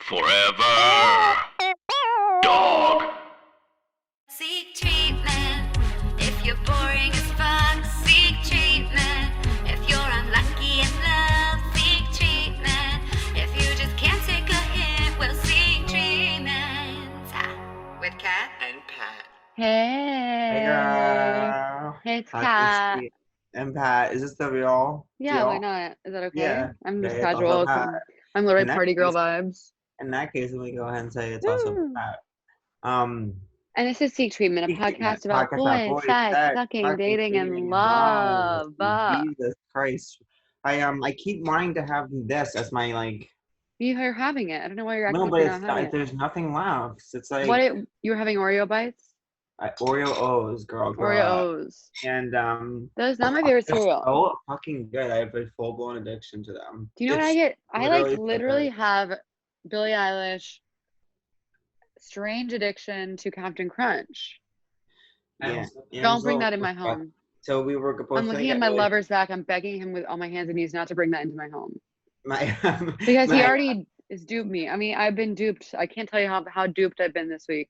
Forever. Dog. Seek treatment if you're boring as fuck. Seek treatment if you're unlucky in love. Seek treatment if you just can't take a hint. Well, seek treatment with Kat and Pat. Hey. Hey girl. Hey, it's Hi, Kat. Christy and Pat. Is this the real Yeah, deal? why not? Is that okay? Yeah. I'm just Okay, it's also casual. Pat. I'm literally In that party girl case- vibes. In that case, let me go ahead and say it's also Woo. Pat. And this is Seek Treatment, a Seek Treatment, podcast about boys, sex, fucking, dating, and love. Jesus Christ. I keep wanting to have this as my You're having it. I don't know why you're acting no, like but you're it's not having not, it. there's nothing left. It's like You were having Oreo bites? Oreo O's, girl. Oreo Up. O's. And That's not my favorite they're cereal. so fucking good. I have a full blown addiction to them. Do you know what I get? I literally so have Billie Eilish strange addiction to Captain Crunch. yeah. Don't bring that in my home. So we were supposed I'm to looking get at my really- lover's back. I'm begging him with all my hands and knees not to bring that into my home. because Because he already has duped me. I mean, I've been duped. I can't tell you how duped I've been this week.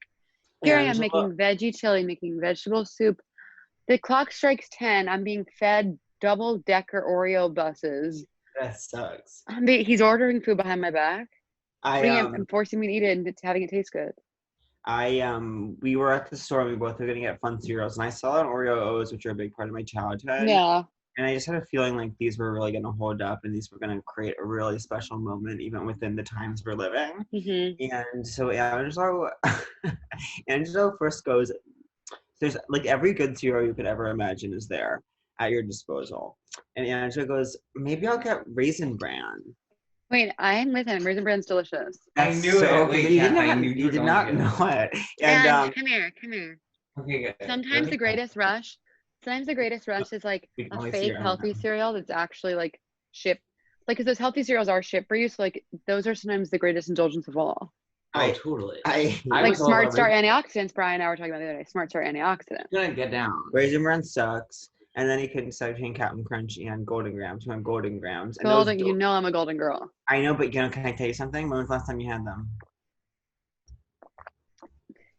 Here I am making veggie chili, making vegetable soup. The clock strikes 10. I'm being fed double-decker Oreo buses. that sucks. He's ordering food behind my back, and forcing me to eat it and having it taste good. We were at the store and we both were gonna get fun cereals, and I saw an Oreo O's, which are a big part of my childhood. Yeah. And I just had a feeling like these were really gonna hold up, and these were gonna create a really special moment, even within the times we're living. Mm-hmm. And so Angelo first goes, there's like every good cereal you could ever imagine is there at your disposal. And Angelo goes, maybe I'll get Raisin Bran. Wait, I'm with him. Raisin Bran's delicious. That's I knew so it. good. Wait, You Kat, did I not, knew you did not know it. And come here. Okay, good. Sometimes the greatest rush is like We can a only see fake your healthy hand. cereal that's actually like shipped. Like, because those healthy cereals are shipped for you, so like those are sometimes the greatest indulgence of all. Oh, totally. I Like was all Smart about Start antioxidants. Brian and I were talking about the other day. Smart Start antioxidants. Gonna get down. Raisin Bran sucks. And then he couldn't decide between Captain Crunch and Golden Grams. He went Golden Grams. And Golden, you know I'm a golden girl. I know, but can I tell you something? When was the last time you had them?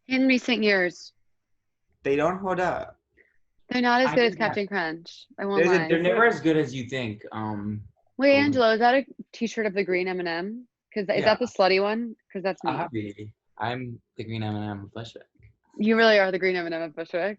In recent years, They don't hold up. they're not as I good as did not- Captain Crunch. I won't lie. They're never as good as you think. Wait, Angelo, is that a T-shirt of the green M&M? Because is that the slutty one? Because that's me. Obvi. I'm the green M&M of Bushwick. You really are the green M&M of Bushwick.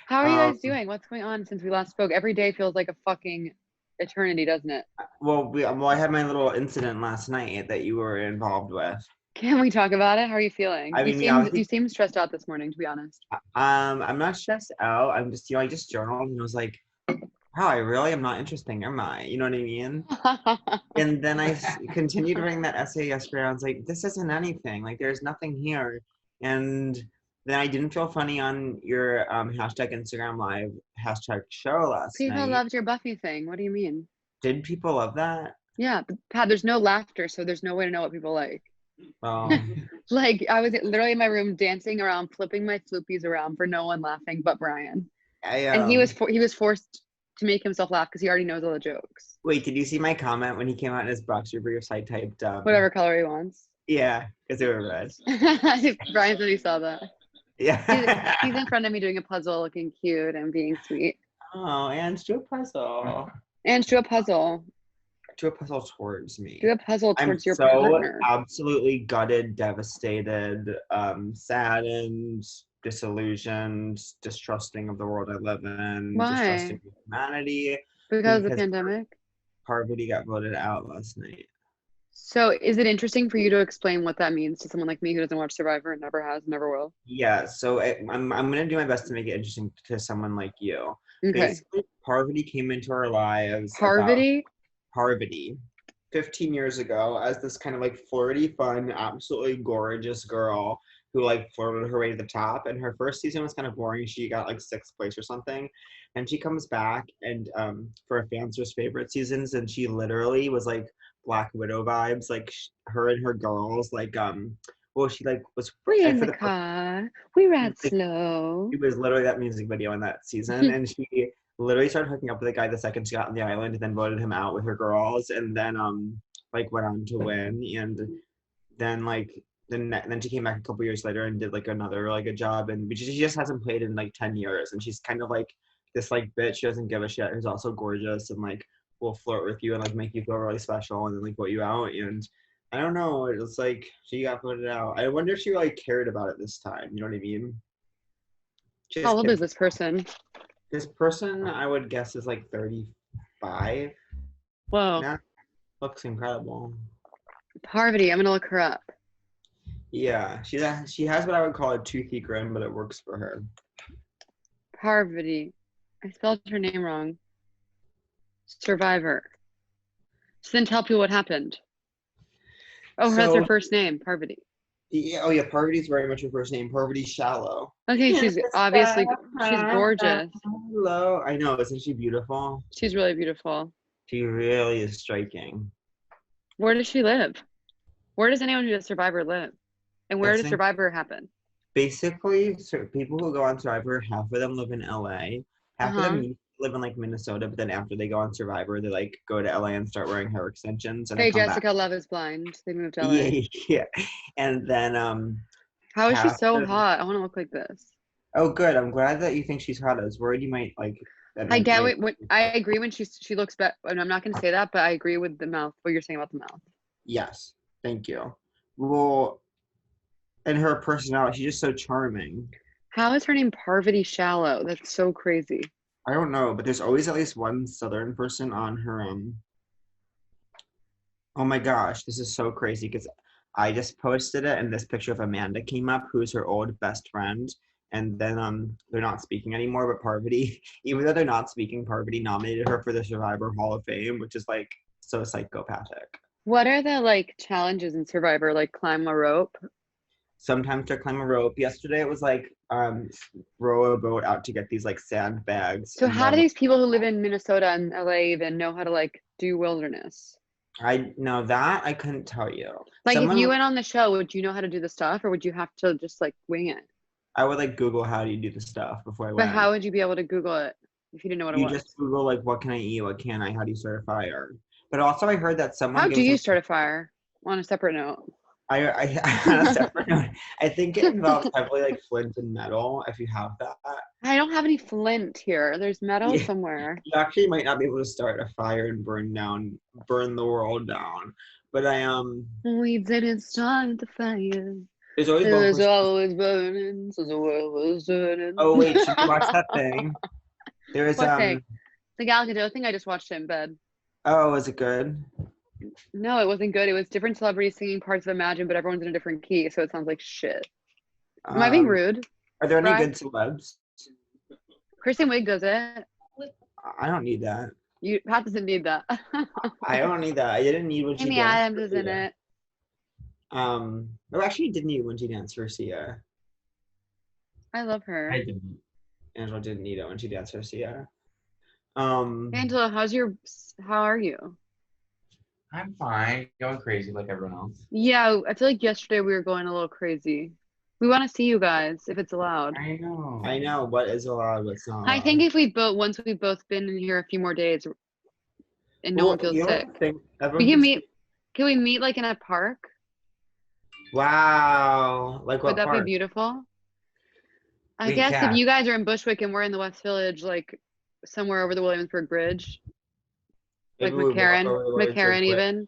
How are you guys doing? What's going on since we last spoke? Every day feels like a fucking eternity, doesn't it? Well, I had my little incident last night that you were involved with. Can we talk about it? How are you feeling? I mean, you seem stressed out this morning, to be honest. I'm not stressed out. I'm just, I just journaled and was like, wow, I really am not interesting, am I? You know what I mean? And then I continued reading that essay yesterday. I was like, this isn't anything. Like, there's nothing here. And then I didn't feel funny on your hashtag Instagram Live hashtag show last night. People loved your Buffy thing. What do you mean? Did people love that? Yeah, but Pat, there's no laughter, so there's no way to know what people like. Well, Like, I was literally in my room dancing around, flipping my floopies around for no one laughing but Brian. And he was forced to make himself laugh because he already knows all the jokes. Wait, did you see my comment when he came out in his boxer briefs? I typed Whatever color he wants. Yeah, because they were red. Brian said he saw that. Yeah. He's in front of me doing a puzzle, looking cute and being sweet. Oh, and do a puzzle. And do a puzzle. Do a puzzle towards me. Do a puzzle towards your so partner. Absolutely gutted, devastated, saddened, disillusioned, distrusting of the world I live in. Why? Distrusting of humanity. Because of the pandemic? Parvati got voted out last night. So is it interesting for you to explain what that means to someone like me who doesn't watch Survivor and never has, never will? Yeah, so I'm going to do my best to make it interesting to someone like you. Okay. Basically, Parvati came into our lives. Parvati? Parvati, 15 years ago, as this kind of like flirty, fun, absolutely gorgeous girl who like flirted her way to the top. And her first season was kind of boring. She got like 6th place or something. And she comes back and for a fan's favorite seasons, and she literally was like Black Widow vibes, like her and her girls, like she like was We in the car. We ride slow. It was literally that music video in that season, and she literally started hooking up with the guy the second she got on the island, and then voted him out with her girls, and then like went on to win. And then then she came back a couple years later and did like another like a job, and but she just hasn't played in like 10 years, and she's kind of like this like bitch. She doesn't give a shit, who's also gorgeous and like will flirt with you and like make you feel really special and then like vote you out. And I don't know, it's like she got voted out. I wonder if she like cared about it this time, you know what I mean? Just How old kidding. is this person? This person I would guess is like 35 Whoa. now. Looks incredible. Parvati, I'm gonna look her up. Yeah, she has what I would call a toothy grin, but it works for her. Parvati. I spelled her name wrong. Survivor. So then tell people what happened. Oh, that's her So first name, Parvati. yeah, oh yeah, Parvati's very much her first name. Parvati's shallow. Okay, she's obviously she's gorgeous. Hello, I know, isn't she beautiful? She's really beautiful. She really is striking. Where does she live? Where does anyone who does Survivor live? And where That's does Survivor happen? Basically, people who go on Survivor, half of them live in LA. Half of them live in like Minnesota, but then after they go on Survivor, they like go to LA and start wearing hair extensions and Hey, then come Jessica, back. Love is Blind. They moved to LA. Yeah. And then How is she half so of- hot? I want to look like this. Oh good. I'm glad that you think she's hot. I was worried you might like that I might- get might- it. I agree when she looks better. And I'm not going to say that, but I agree with the mouth. What you're saying about the mouth. Yes. Thank you. Well, and her personality, she's just so charming. How is her name Parvati Shallow? That's so crazy. I don't know, but there's always at least one Southern person on her oh my gosh, this is so crazy because I just posted it and this picture of Amanda came up, who's her old best friend. And then they're not speaking anymore, but Parvati, even though they're not speaking, Parvati nominated her for the Survivor Hall of Fame, which is like so psychopathic. What are the like challenges in Survivor? Like climb a rope? Sometimes to climb a rope. Yesterday it was like row a boat out to get these like sandbags. So and how do then these people who live in Minnesota and LA even know how to like do wilderness? I know that I couldn't tell you. Like Someone, if you went on the show, would you know how to do the stuff or would you have to just like wing it? I would like Google how do you do the stuff before I But went. how would you be able to Google it if you didn't know what it You was? just Google like what can I eat, what can I, how do you start a fire? But also I heard that someone How gives do you them- start a fire? On a separate note. I on a separate note, I think it involves heavily like flint and metal if you have that. I don't have any flint here. There's metal Yeah. somewhere. You actually might not be able to start a fire and burn the world down. But We didn't start the fire. there's always It one was person. always burning, so the world was turning. Oh wait, should you watch that thing? There is What thing? The Gal Gadot thing I just watched it in bed. Oh, is it good? No, it wasn't good. It was different celebrities singing parts of Imagine, but everyone's in a different key, so it sounds like shit. Am I being rude? Are there any Brian? good celebs? Kristen Wiig does it. I don't need that. Pat doesn't need that. I don't need that. I didn't need when she Amy danced Adams for is in Sia. it. Or actually didn't need it when she danced for Sia. I love her. I didn't. Angela didn't need it when she danced for Sia. Angela, how are you? I'm fine. Going crazy like everyone else. Yeah, I feel like yesterday we were going a little crazy. We want to see you guys if it's allowed. I know. I know what is allowed, what's not. I think if once we've both been in here a few more days and no one feels sick. Can we meet like in a park? Wow. Like what Would that part? be beautiful? I We guess can. if you guys are in Bushwick and we're in the West Village, like somewhere over the Williamsburg Bridge, like Maybe we walk McCarran, over the road McCarran real quick. even.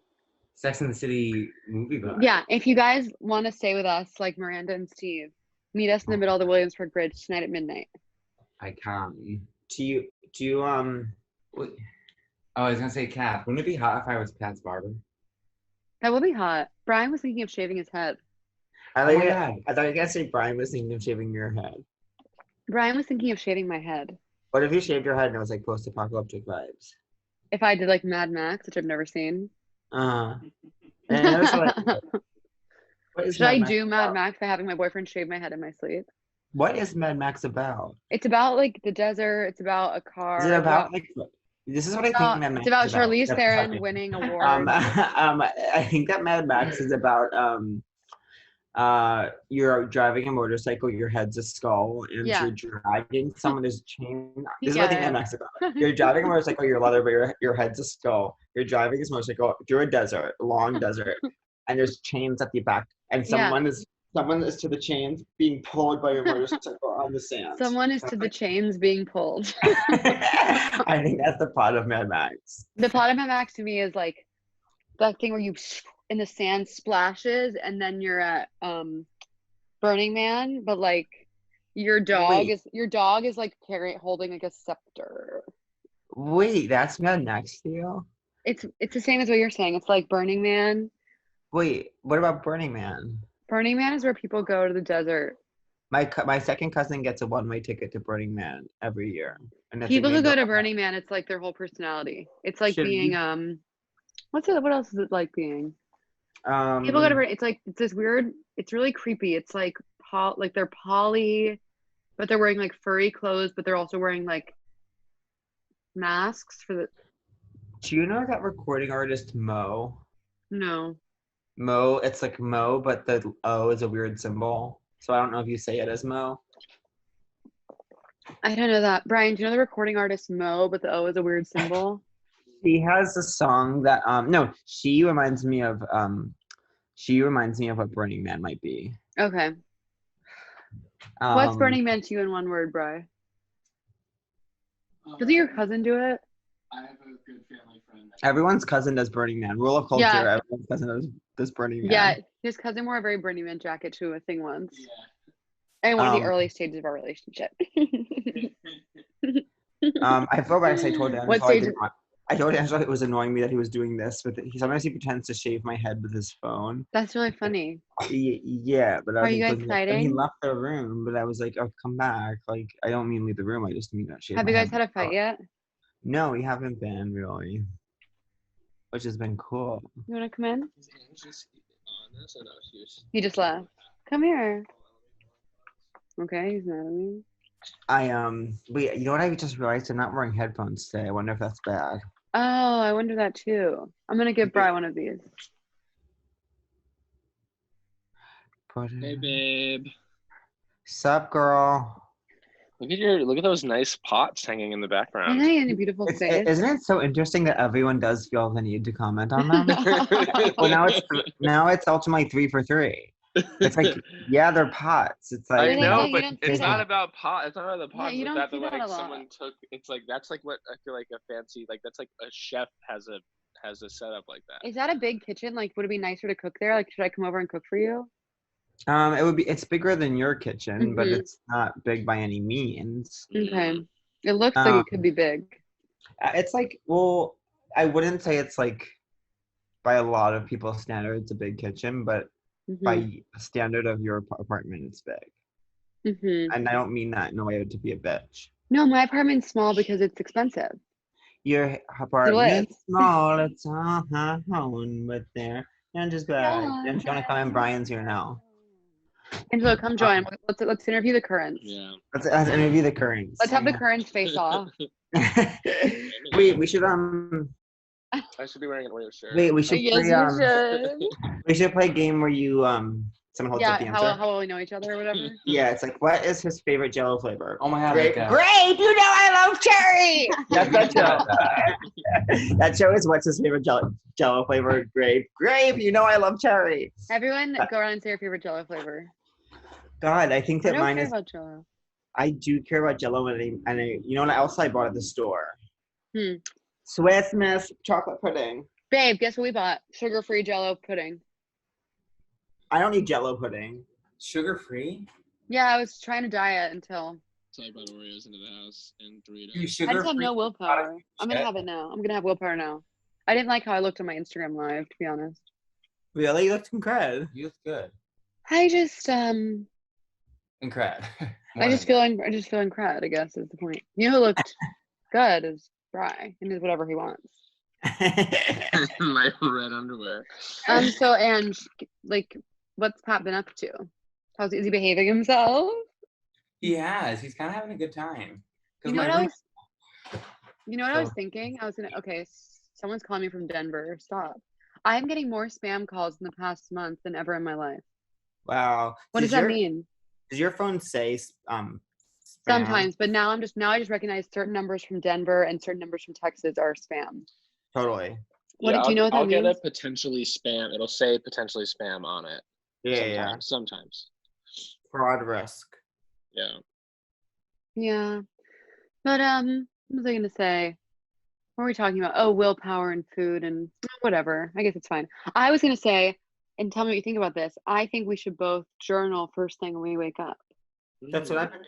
Sex and the City movie vibe. Yeah, if you guys want to stay with us, like Miranda and Steve, meet us in the middle of the Williamsburg Bridge tonight at midnight. I can't. Do you Wait. Oh, I was gonna say Kath. Wouldn't it be hot if I was Kath's barber? That would be hot. Brian was thinking of shaving his head. I Oh like my it. God. I thought you were gonna say Brian was thinking of shaving your head. Brian was thinking of shaving my head. What if you shaved your head and it was like post-apocalyptic vibes? If I did like Mad Max, which I've never seen. And I noticed, like, what is Should I Mad Max do Mad about? Max by having my boyfriend shave my head in my sleep? What is Mad Max about? It's about like the desert. It's about a car. Is it about like? This is what I think Mad Max It's about is about. Charlize That's Theron shocking. winning awards. I think that Mad Max is about you're driving a motorcycle, your head's a skull, and Yeah. you're dragging someone. There's a chain. This is what I think Yeah. Mad Max is about. You're driving a motorcycle, you're leather, but your head's a skull. You're driving this motorcycle through a desert, a long desert. and there's chains at the back, and Yeah. someone is to the chains being pulled by a motorcycle on the sand. Someone is to the chains being pulled. I think that's the plot of Mad Max. The plot of Mad Max to me is like that thing where you in the sand splashes and then you're at Burning Man, but like your dog is like holding like a scepter. Wait, that's Mad Max deal? It's the same as what you're saying. It's like Burning Man. Wait, what about Burning Man? Burning Man is where people go to the desert. My second cousin gets a one-way ticket to Burning Man every year. And People who go to Burning Man, it's like their whole personality. It's like being what else is it like being? People go to Burning, it's this weird, it's really creepy. It's like they're poly, but they're wearing like furry clothes, but they're also wearing like masks for the. Do you know that recording artist Mo? No. Mo, it's like Mo, but the O is a weird symbol. So I don't know if you say it as Mo. I don't know that. Brian, do you know the recording artist Mo, but the O is a weird symbol? She has a song that she reminds me of what Burning Man might be. Okay. What's Burning Man to you in one word, Brian? Doesn't your cousin do it? I have a good family friend. Everyone's cousin does Burning Man. Rule of culture, Yeah. Everyone's cousin does Burning Man. Yeah, his cousin wore a very Burning Man jacket to a thing once. Yeah. In one of the early stages of our relationship. I feel bad because I told Angela What stage? I told Angela it was annoying me that he was doing this sometimes he pretends to shave my head with his phone. That's really funny. Yeah, but Are you guys fighting? He left the room, but I was like, "Oh, come back!" Like, I don't mean leave the room. I just mean not shave. Have my you guys head had a fight yet? No, we haven't been really, which has been cool. You want to come in? He just left. Come here. Okay, he's mad at me. Wait, you know what I just realized? I'm not wearing headphones today. I wonder if that's bad. Oh, I wonder that too. I'm gonna give Bri one of these. Hey, babe. Sup, girl? Look at those nice pots hanging in the background. Isn't he in a beautiful face? Isn't it so interesting that everyone does feel the need to comment on them? Well, now it's ultimately 3 for 3. It's like, yeah, they're pots. It's like I know, you but don't it's see not that. about pot. It's not about the pots. Yeah, you it's don't that see that a lot. someone took. It's like that's like what I feel like a fancy that's like a chef has a setup like that. Is that a big kitchen? Like, would it be nicer to cook there? Like, should I come over and cook for you? it's bigger than your kitchen, but Mhm. it's not big by any means. Okay. It looks like it could be big. It's like, well, I wouldn't say it's like by a lot of people's standards a big kitchen, but by the standard of your apartment, it's big. And I don't mean that in a way to be a bitch. No, my apartment's small because it's expensive. Your apartment's small, it's all home, but there. And just back. And if you want to come in, Brian's here now. Angelo, come join. Let's interview the currents. Yeah. Let's interview the currents. Let's have the currents face off. We should I should be wearing an Oreo shirt. wait, we should Yes, play you should. we should play a game where you someone holds up the answer. How well we know each other or whatever. Yeah, it's like, what is his favorite Jello flavor? Oh my god. Grape. like, Grape! You know I love cherry! That's that show. That show is what's his favorite Jello flavor? Grape. Grape! You know I love cherry. Everyone go around and say your favorite Jello flavor. God, I think that mine is. About Jello. I do care about Jello, and you know what else I bought at the store? Hmm. Swiss Miss chocolate pudding. Babe, guess what we bought? Sugar-free Jello pudding. I don't need Jello pudding. Sugar free? Yeah, I was trying to diet until. So I brought Oreos into the house and Doritos. You I sugar just have free? no willpower. I'm gonna have it now. I'm gonna have willpower now. I didn't like how I looked on my Instagram live, to be honest. Really? You look incredible. You look good. I just Incredible. I just feeling crud, I guess is the point. You know who looked good is Bri and does whatever he wants. My red underwear. So Ange, like, what's Pat been up to? Is he behaving himself? He has. He's kind of having a good time. You know what I was thinking? Someone's calling me from Denver. Stop. I'm getting more spam calls in the past month than ever in my life. Wow. What does that mean? Does your phone say spam? Sometimes, but now I just recognize certain numbers from Denver and certain numbers from Texas are spam. Totally. What Yeah, do you know what that I'll get a means? potentially spam. It'll say potentially spam on it. Yeah. Sometimes. Fraud risk. Yeah. Yeah. But what was I gonna say? What were we talking about? Oh, willpower and food and whatever. I guess it's fine. I was gonna say, and tell me what you think about this. I think we should both journal first thing when we wake up. That's what I've been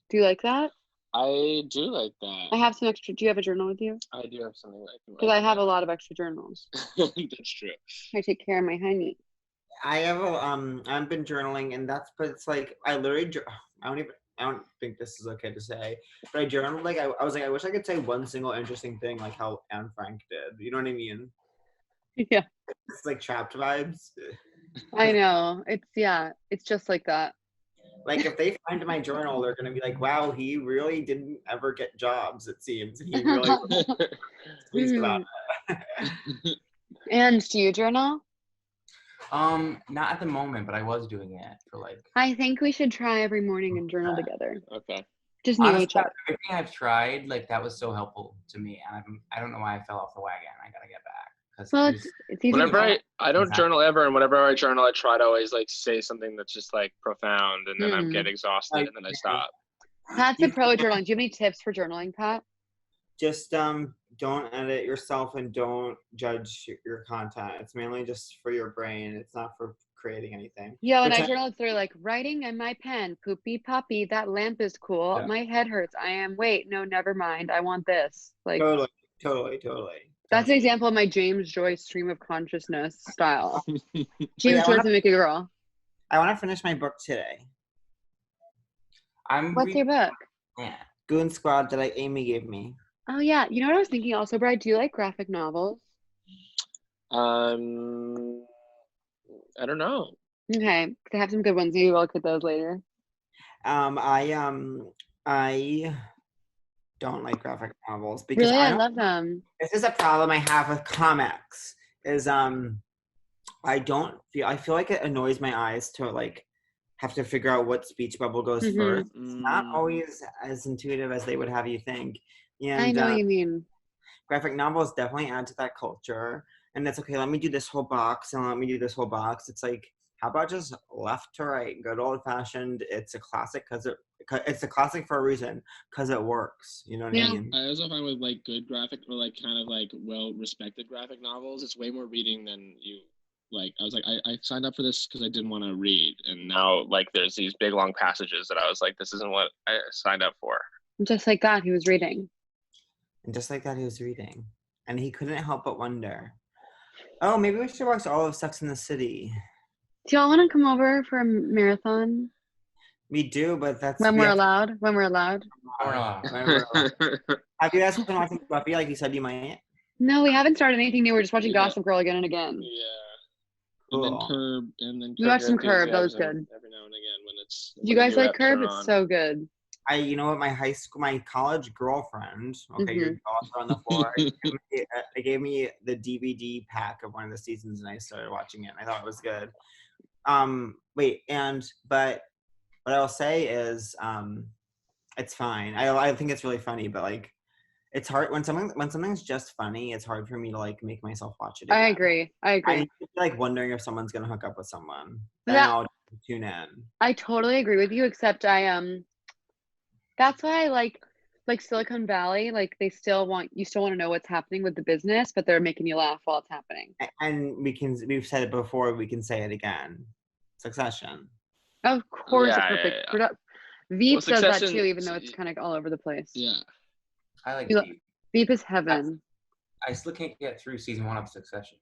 Do you like that? I do like that. I have some extra. Do you have a journal with you? I do have something I can Because I have a lot of extra journals. That's true. I take care of my honey. I have I've been journaling, and but it's like I literally I don't think this is okay to say, but I journaled like I was like I wish I could say one single interesting thing like how Anne Frank did. You know what I mean? Yeah, It's like trapped vibes. I know. It's just like that. Like if they find my journal, they're gonna be like, "Wow, he really didn't ever get jobs. It seems he really pleased about it." And do you journal? Not at the moment, but I was doing it for like. I think we should try every morning and journal together. Okay. Just new Honestly, each other. everything I've tried, like that was so helpful to me, and I don't know why I fell off the wagon. I gotta get back Well, because it's easy. Whenever I don't Exactly. journal ever, and whenever I journal, I try to always like say something that's just like profound, and then I get exhausted, and then I stop. Pat's a pro at journaling. Do you have any tips for journaling, Pat? Just don't edit yourself and don't judge your content. It's mainly just for your brain. It's not for creating anything. Yeah, when I Pretend- journal, it's literally like writing in my pen, poopy poppy, that lamp is cool. Yeah. My head hurts. Wait, no, never mind. I want this. Like, totally. that's an example of my James Joyce stream of consciousness style. Wait, James I Joyce wanna- and Make a Girl. I want to finish my book today. What's your book? Yeah. Goon Squad that Amy gave me. Oh, yeah. You know what I was thinking also, Brad? Do you like graphic novels? I don't know. Okay. They have some good ones. Maybe we'll look at those later. I don't like graphic novels because Really? I I don't. love them. This is a problem I have with comics. Is I feel like it annoys my eyes to like have to figure out what speech bubble goes Mhm. first. It's not always as intuitive as they would have you think. And I know what you mean. graphic novels definitely add to that culture. And it's okay, let me do this whole box and let me do this whole box. It's like, how about just left to right, good old fashioned? It's a classic it's a classic for a reason because it works. You know what Yeah. I mean? I also find with like good graphic or like kind of like well respected graphic novels, it's way more reading than you like. I was like, I signed up for this because I didn't want to read, and now like there's these big long passages that I was like, this isn't what I signed up for. Just like that, he was reading. And just like that, he was reading, and he couldn't help but wonder, oh, maybe we should watch all of Sex in the City. Do y'all want to come over for a marathon? We do, but that's When we we're have to- allowed? When we're allowed? when we're allowed. Have you guys been watching Buffy like you said you might? No, we haven't started anything new. We're just watching Yeah. Gossip Girl again and again. Yeah. Cool. And then Curb, and then We watched some Curb, that was Enthusiasm good. Every now and again when it's. Do you when guys the new like Curb? eps are It's on. so good. You know what? My college girlfriend. Okay, your jaws are on the floor. They gave me the DVD pack of one of the seasons, and I started watching it. And I thought it was good. But what I'll say is, it's fine. I think it's really funny, but like, it's hard when something's just funny. It's hard for me to like make myself watch it again. I agree. I'm like wondering if someone's gonna hook up with someone. Then Yeah. I'll tune in. I totally agree with you, except that's why I like Silicon Valley, like you still want to know what's happening with the business, but they're making you laugh while it's happening. And we've said it before, we can say it again. Succession. Of course, Yeah, it's perfect. yeah. Veep does that Succession- too, even though it's kind of all over the place. Yeah. I like You lo- Veep. Veep is heaven. I still can't get through season 1 of Succession.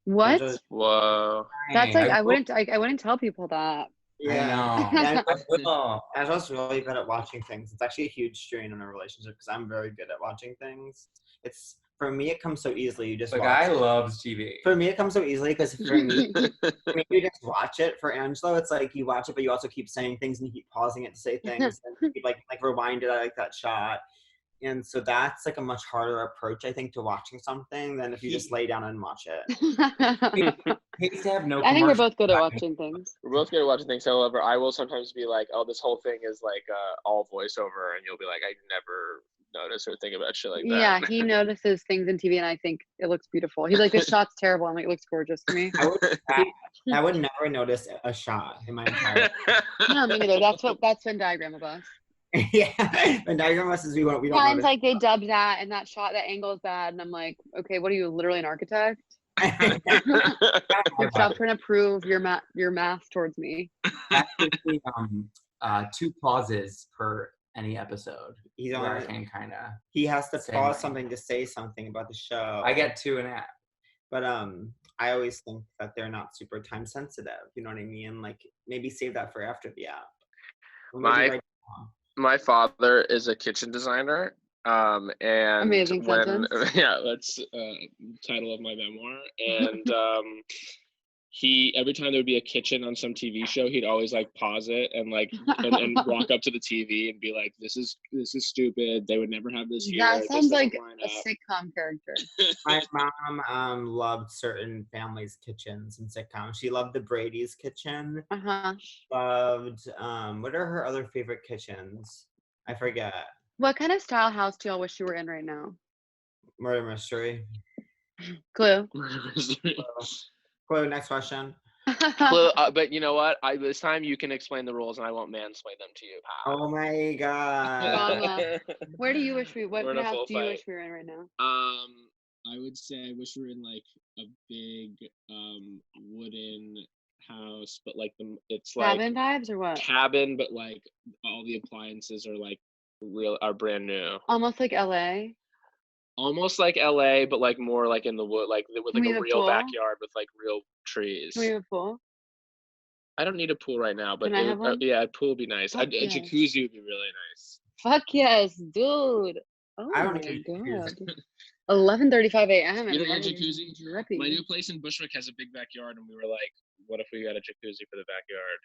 What? Whoa. That's like I will- wouldn't tell people that. I know. Yeah, I will. I'm just really good at watching things. It's actually a huge strain on a relationship because I'm very good at watching things. It's for me, it comes so easily. You just The watch guy it. loves TV. For me, it comes so easily because for me, you just watch it. For Angelo, it's like you watch it, but you also keep saying things and you keep pausing it to say things and you keep like rewind it. I like that shot. And so that's like a much harder approach, I think, to watching something than if you just lay down and watch it. He used to have no I think we're commercial- both good at watching things. We're both good at watching things. However, I will sometimes be like, "Oh, this whole thing is like all voiceover," and you'll be like, "I never notice or think about shit like that. Yeah, he notices things in TV, and I think it looks beautiful. He's like, this shot's terrible. I'm like, it looks gorgeous to me. I would never notice a shot in my entire. No, me neither. That's Venn diagram of us. Yeah, and diagram us is we don't Times notice. like they dubbed that, and that shot, that angle is bad, and I'm like, okay, what are you, literally an architect? Your job's trying to prove your math towards me. That's usually 2 pauses per any episode. He's Where I on. can kind of. He has to Say pause mine. something to say something about the show. I get 2.5. But I always think that they're not super time sensitive. You know what I mean? Like maybe save that for after the app. Or maybe right now. My father is a kitchen designer. And Amazing sentence. That's title of my memoir. And he, every time there would be a kitchen on some TV show, he'd always like pause it and like and walk up to the TV and be like, "This is stupid. They would never have this here." That This sounds doesn't like line a up." sitcom character. My mom loved certain families' kitchens and sitcoms. She loved the Brady's kitchen. Loved what are her other favorite kitchens? I forget. What kind of style house do y'all wish you were in right now? Murder mystery. Clue. Clue. Next question. Clue, but you know what? This time you can explain the rules, and I won't mansplain them to you. Oh my god. Where do you wish what We're in a house full do you fight. wish we were in right now? I would say I wish we were in like a big wooden house, but like it's like Cabin vibes or what? cabin, but like all the appliances are like brand new. Almost like LA. Almost like LA, but like more like in the wood, like with Can like we a have a real pool? backyard with like real trees. Can we have a pool? I don't need a pool right now, but Can I have one? yeah, a pool would be nice. Fuck A yes. jacuzzi would be really nice. Fuck yes, dude. Oh I don't my need a god. jacuzzi. 11:35 a.m. You don't and need a jacuzzi? drippy. My new place in Bushwick has a big backyard, and we were like, "What if we got a jacuzzi for the backyard?"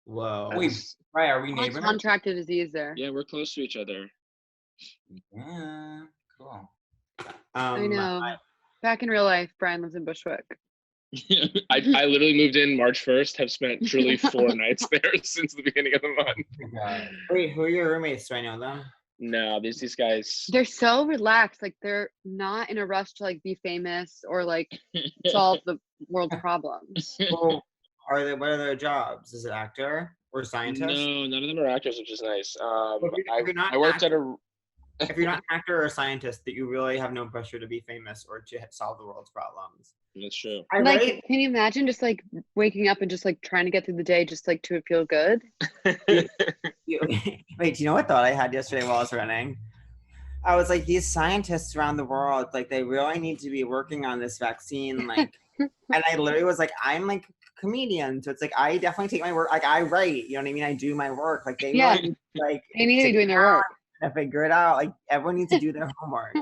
Whoa. Wait, right? Are we What's neighbors? contracted disease there? Yeah, we're close to each other. Yeah, cool. I know. Back in real life, Brian lives in Bushwick. I literally moved in March 1st. Have spent truly 4 nights there since the beginning of the month. Wait, who are your roommates? Do I know them? No, these guys. They're so relaxed. Like they're not in a rush to like be famous or like solve the world's problems. Well, what are their jobs? Is it actor or scientist? No, none of them are actors, which is nice. If you're not I worked at a. if you're not an actor or a scientist, that you really have no pressure to be famous or to solve the world's problems. That's true. Like, can you imagine just like waking up and just like trying to get through the day just like to feel good? Wait, do you know what thought I had yesterday while I was running? I was like, these scientists around the world, like they really need to be working on this vaccine. Like, and I literally was like, I'm like a comedian. So it's like, I definitely take my work. Like I write, you know what I mean? I do my work. Like they really, like they need to be doing their work. To figure it out. Like everyone needs to do their homework.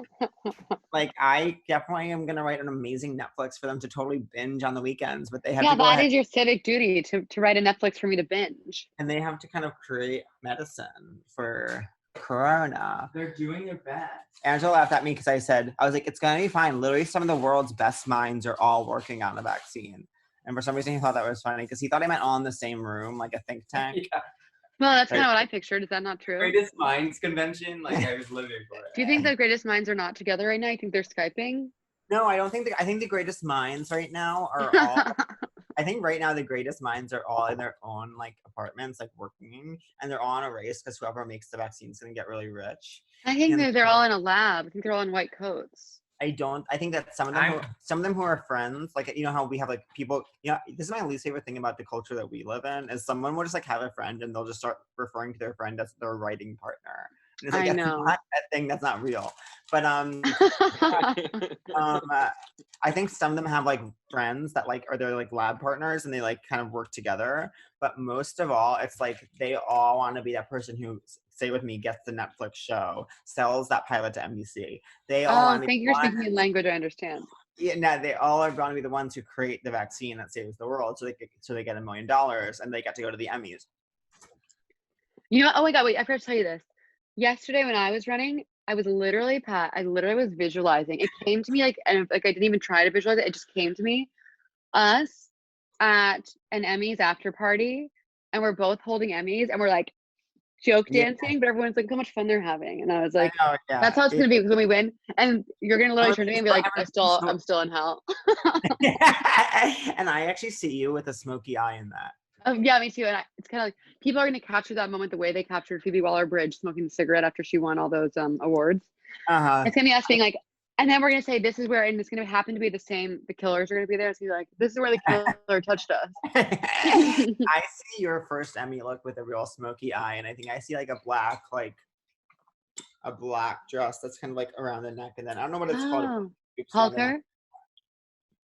Like I definitely am gonna write an amazing Netflix for them to totally binge on the weekends, but they have to go that is your civic duty to write a Netflix for me to binge. and they have to kind of create medicine for Corona. They're doing their best. Angela laughed at me because I was like, it's gonna be fine. Literally, some of the world's best minds are all working on a vaccine. And for some reason, he thought that was funny because he thought I meant all in the same room, like a think tank. Yeah. Well, that's kind of what I pictured. Is that not true? Greatest Minds convention. Like I was living for it. Do you think the greatest minds are not together right now? You think they're Skyping? No, I don't think. I think the greatest minds right now are all. I think right now the greatest minds are all in their own like apartments, like working, and they're all in a race because whoever makes the vaccine is gonna get really rich. I think they're all in a lab. I think they're all in white coats. I think that some of them who are friends, like you know how we have like people, you know, this is my least favorite thing about the culture that we live in is someone will just like have a friend and they'll just start referring to their friend as their writing partner. And it's like, I that's know. not a thing, that's not real. But I think some of them have like friends that like are their like lab partners and they like kind of work together. But most of all, it's like they all want to be that person who, say with me, gets the Netflix show, sells that pilot to NBC. They all want to think you're speaking in language I understand. Yeah, no, they all are going to be the ones who create the vaccine that saves the world. So they get $1 million and they get to go to the Emmys. You know, oh my God, wait, I forgot to tell you this. Yesterday when I was running, I was literally, Pat, I literally was visualizing. It came to me like, and like I didn't even try to visualize it. It just came to me. Us at an Emmys after party, and we're both holding Emmys, and we're like, joke Yeah. dancing, but everyone's like, how much fun they're having. And I was I like, know, yeah. that's how it's gonna be because when we win, and you're gonna literally Oh, turn to me and be so like, everyone's I'm still in hell. And I actually see you with a smoky eye in that. Yeah, me too. And it's kind of like people are gonna capture that moment the way they captured Phoebe Waller-Bridge smoking a cigarette after she won all those awards. It's gonna be us being like, and then we're gonna say this is where, and it's gonna happen to be the same. The killers are gonna be there. It's gonna be like, this is where the killer touched us. I see your first Emmy look with a real smoky eye, and I think I see like a black dress that's kind of like around the neck, and then I don't know what it's called. Oh, Oops, around the neck. halter.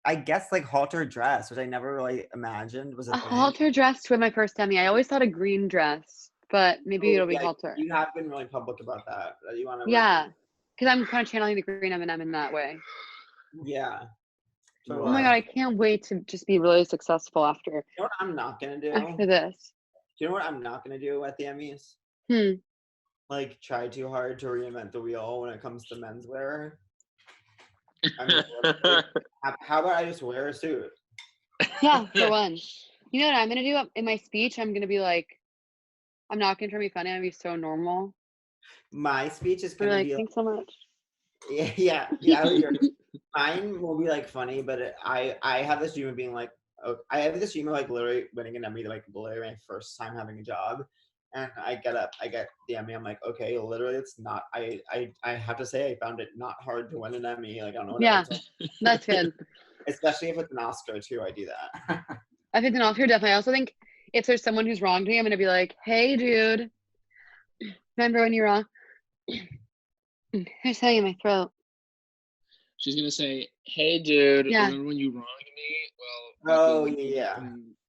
I guess like halter dress, which I never really imagined was a A thing. halter dress to win my first Emmy. I always thought a green dress, but maybe it'll be Yeah, halter. you have been really public about that. You want to? Yeah, because I'm kind of channeling the green M&M in that way. Yeah. Oh my god, I can't wait to just be really successful after You know what I'm not gonna do? after this. Do you know what I'm not gonna do at the Emmys? Like try too hard to reinvent the wheel when it comes to menswear. I mean, how about I just wear a suit? Yeah, for one. You know what I'm gonna do in my speech? I'm gonna be like, I'm not gonna try to be funny. I'm gonna be so normal. My speech is I'm gonna like, be thanks so much. yeah. Mine will be like funny, but I have this dream of being like, I have this dream of like literally winning an Emmy, like literally my first time having a job, and I get the Emmy. I'm like, okay, literally, it's not. I have to say, I found it not hard to win an Emmy. Like I don't know. Yeah, that's good. Especially if it's an Oscar too, I do that. I think an Oscar definitely. I also think if there's someone who's wronged me, I'm gonna be like, hey, dude, remember when you wrong? There's something in my throat. She's gonna say, "Hey, dude, Yeah. remember when you wronged me? Well, Oh yeah.